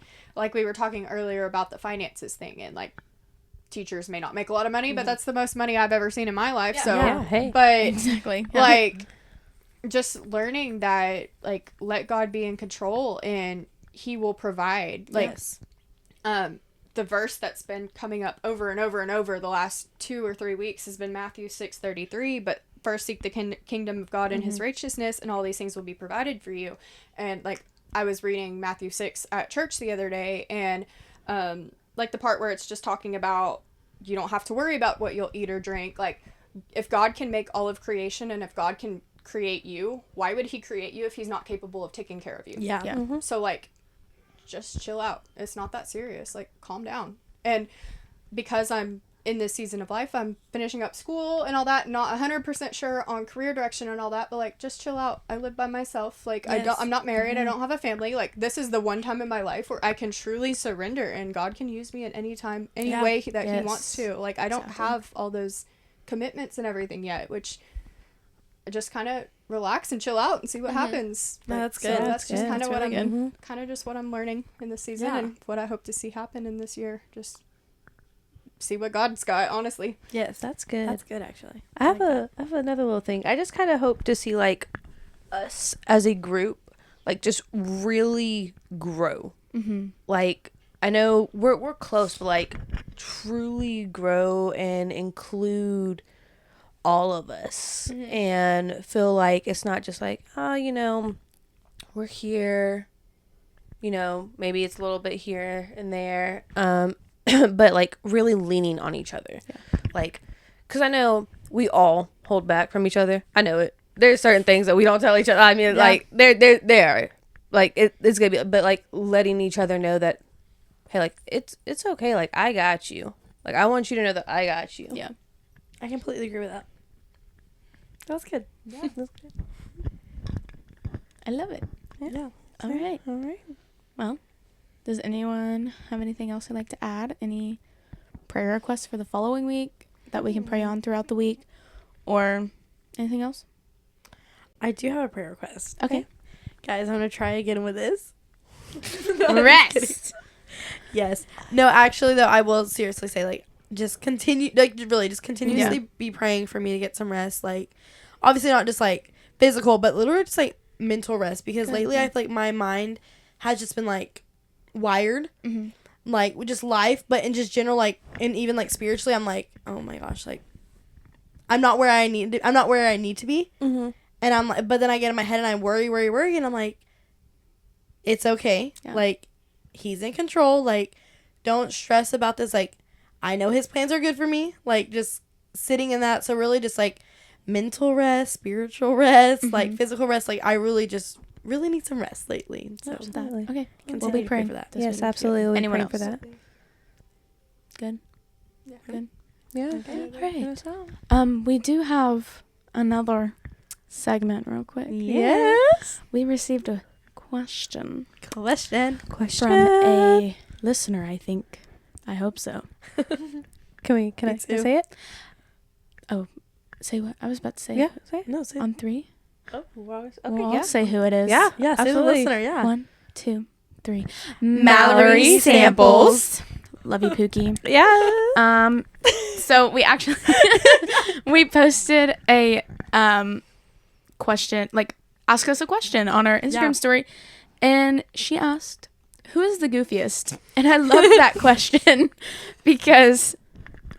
we were talking earlier about the finances thing, and like, teachers may not make a lot of money, but that's the most money I've ever seen in my life. But Exactly. like, just learning that, like, let God be in control and he will provide. Like, the verse that's been coming up over and over and over the last 2 or 3 weeks has been Matthew 6:33, but first seek the kingdom of God and his righteousness, and all these things will be provided for you. And like, I was reading Matthew 6 at church the other day, and like the part where it's just talking about you don't have to worry about what you'll eat or drink. Like, if God can make all of creation, and if God can create you, why would he create you if he's not capable of taking care of you? So like, just chill out. It's not that serious. Like, calm down. And because I'm in this season of life, I'm finishing up school and all that, not 100% sure on career direction and all that, but like, just chill out. I live by myself. Like, I'm not married. I don't have a family. Like, this is the one time in my life where I can truly surrender, and God can use me at any time, any way that he wants to. Like, I don't have all those commitments and everything yet, which I just kind of relax and chill out and see what happens. No, Like, that's so good. that's just kind of what really I'm kind of just what I'm learning in this season, Yeah. and what I hope to see happen in this year. Just see what God's got, honestly. Yes, That's good. that's good actually. I have another little thing. I just kind of hope to see, like, us as a group, like, just really grow. Like, I know we're close, but like, truly grow and include all of us, and feel like it's not just like, oh, you know, we're here, you know, maybe it's a little bit here and there, but like, really leaning on each other. Like, because I know we all hold back from each other. I know it. There's certain things that we don't tell each other. I mean, like, they're like, it's gonna be, but like, letting each other know that, hey, like, it's okay. Like, I got you. Like, I want you to know that I got you. Yeah. I completely agree with that. That was good. Yeah. I love it. Yeah. All right. All right. Well, does anyone have anything else they'd like to add? Any prayer requests for the following week that we can pray on throughout the week, or anything else? I do have a prayer request. Okay. Guys, I'm going to try again with this. Rest. Yes. No, actually, though, I will seriously say, like, just continue, like, really just continuously be praying for me to get some rest. Like, obviously not just, like, physical, but literally just, like, mental rest. Because lately I feel like my mind has just been, like, wired. Like, with just life, but in just general, like, and even, like, spiritually, I'm like, oh my gosh, like, I'm not where I need to be. And I'm like, but then I get in my head and I worry, and I'm like, it's okay. Yeah. Like, he's in control. Like, don't stress about this. Like, I know his plans are good for me. Like, just sitting in that. So really just, like, mental rest, spiritual rest, like, physical rest. Like, I really need some rest lately. So Absolutely. Okay. continue We'll be to pray praying for that. Yes, absolutely. We'll be Anyone praying for else? that. Good. Yeah. Good. Yeah. Okay. Great. We do have another segment real quick. Yes. We received a question Question. from a listener, I think. I hope so. Can I say it? Say what? I was about to say. Yeah. Say it. No, say On 3. Oh, okay. Well, Yeah. I'll say who it is. Yeah. yeah, say the absolutely. listener, yeah. 1, 2, 3. Mallory Samples. Love you, Pookie. Yeah. So we actually we posted a question, like, ask us a question on our Instagram story, and she asked, who is the goofiest? And I love that question because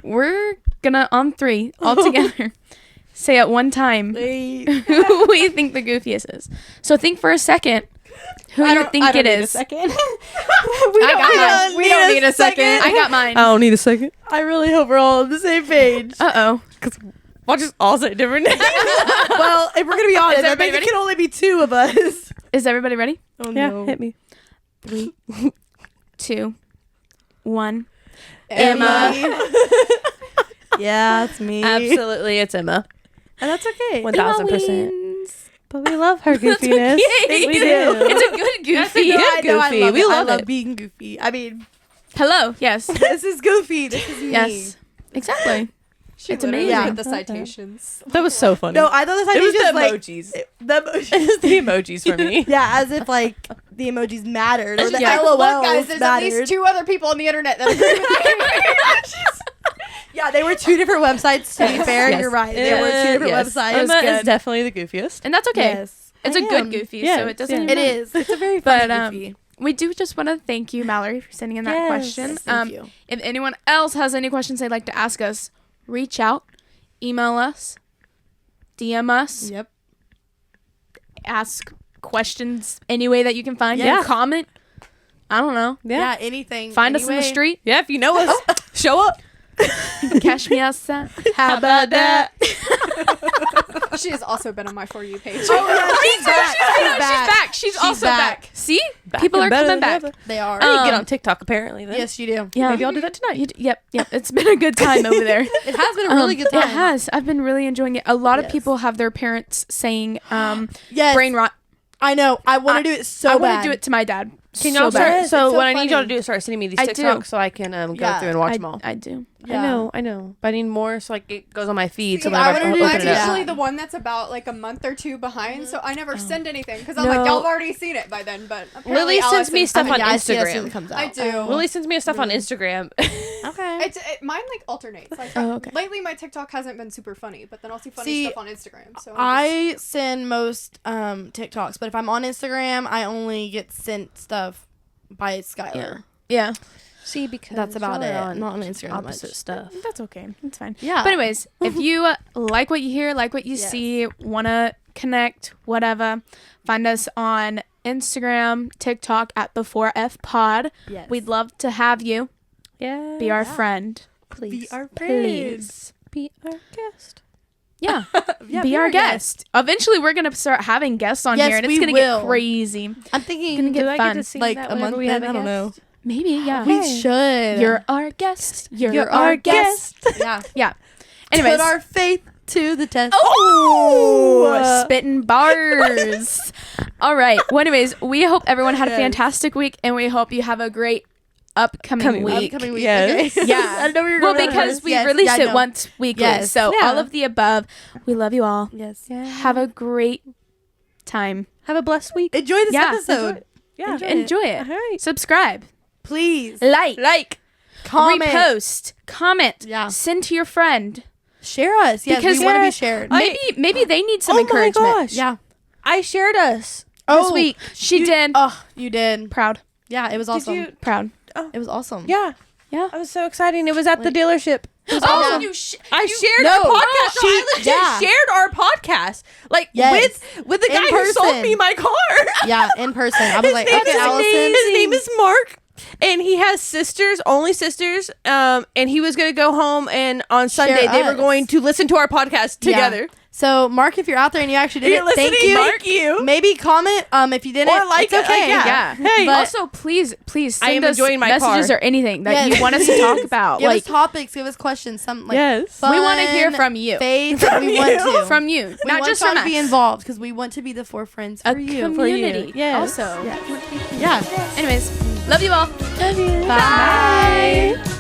we're gonna on 3 all together say at one time Wait. who we think the goofiest is. So think for a second who you think it is. Second. We don't need a second. I got mine. I don't need a second. I really hope we're all on the same page. Uh-oh. Watch us all say different names. Well, if we're gonna be honest, I everybody think ready? it can only be 2 of us. Is everybody ready? Oh Yeah, no. hit me. 3, 2, 1. Emma. Yeah, it's me. Absolutely, it's Emma. And that's okay. 1000%. But we love her goofiness. okay. We do. It's a good goofy. I know, I goofy. love We it. love I love it. being goofy. I mean, Hello. Yes. this is goofy. This is me. Yes. Exactly. She It's literally amazing. put the citations. That was so funny. No, I thought this it was idea the just like emojis. the emojis. It was the emojis for me. Yeah, as if like the emojis mattered or the Yeah. LOLs Look, guys, there's mattered. at least 2 other people on the internet that agree with me. Yeah, they were 2 different websites. To be fair, Yes. you're right. There were 2 different Yes. websites. Emma is good. definitely the goofiest. And that's okay. Yes, It's I a good am. goofy, Yeah, so it doesn't. yeah. even It matter. is. It's a very But, funny goofy. We do just want to thank you, Mallory, for sending in that Yes. question. Yes, thank you. If anyone else has any questions they'd like to ask us, reach out, email us, DM us, Yep. ask questions any way that you can find. Yeah. Comment. I don't know. Yeah, anything. Find us in the anyway. street. Yeah, if you know us, show up. Catch me outside. How about that? She has also been on my For You page. Oh, yeah, she's back. She's back. She's also back. See? People are coming back. They are. I need to get Um, on TikTok apparently. Then. Yes, you do. Yeah. Maybe I'll do that tonight. Yep. It's been a good time over there. It has been a really good time. It has. I've been really enjoying it. A lot of Yes. people have their parents saying Yes. brain rot. I know. I want to do it so I bad. want to do it to my dad. Can so y'all bad. start? It's So so what I need y'all to funny. do is start sending me these I do. TikToks so I can go Yeah. through and watch them all. I do. Yeah. I know. But I need more so like it goes on my feed. So See, whenever I wanna do open Mine's it up. usually the one that's about like a month or 2 behind, so I never send anything because I'm No. like, y'all have already seen it by then. But apparently Lily sends Alex me and- stuff on I see it as soon as Instagram. it comes out. I do. Lily sends me stuff on Instagram. Okay. Mine like alternates. Like Oh, okay. lately, my TikTok hasn't been super funny, but then I'll see funny See, stuff on Instagram. So I send most TikToks, but if I'm on Instagram, I only get sent stuff by Skylar. Yeah. See, because That's about y'all it. are on Not on Instagram that opposite much. stuff. That's okay. It's fine. Yeah. But anyways, if you like what you hear, like what you Yes. see, want to connect, whatever, find us on Instagram, TikTok at the 4F Pod. Yes. We'd love to have you Yeah. be our Yeah. friend. Please. Be our Please. Be our guest. Yeah. Yeah, be our guest. Eventually, we're going to start having guests on Yes, here, and it's we going to will. get crazy. I'm thinking Gonna get Do I fun. get to see like that a whenever month we in. have a I don't know. guest? Maybe, yeah. We should. You're our guest. You're, You're our our guest. yeah. Anyways. Put our faith to the test. Oh, spitting bars. All right. Well, anyways, we hope everyone had a Yes. fantastic week, and we hope you have a great upcoming week. Upcoming week. Yes. Okay. Yeah. I know where you're Well, going with because this. we Yes. release Yeah, I it know. once weekly. Yes. So Yeah. all of the above. We love you all. Yes. Have a great time. Have a blessed week. Enjoy this Yeah. episode. Yeah. Enjoy it. All right. Subscribe. Please. Like. Comment. Repost. Comment. Yeah. Send to your friend. Share us. Yes, Because we want to yeah, be shared. Maybe they need some Oh my encouragement. gosh. yeah. I shared us Oh, this week. She did. Oh, you did. Proud. Yeah, it was awesome. Did you? Proud. It was awesome. Yeah. Yeah. I was so exciting. It was at the Like- dealership. Oh, I shared No, our podcast. she- I legit yeah. shared our podcast, like Yes. with the In guy who sold person. me my car. Yeah, in person. I was like, name okay, is- Allison. His name is Mark, and he has sisters, only sisters. And he was gonna go home, and on Sunday they were us. going to listen to our podcast Yeah. together. So, Mark, if you're out there and you actually did You're it, listening, thank you. Mark. You. Maybe comment if you didn't. Or like it's it, okay. yeah. Yeah. Hey, But- Also, please I send am us enjoying my messages car. or anything that Yes. you want us to talk about. Give Like, us topics, give us questions, something like Yes. fun, we want to hear from you. faith. From we want you. to. From you. we Not want just y'all from to be us. involved because we want to be the forefronts for A you. community. Yes. Also. Yeah. Anyways, love you all. Love you. Bye.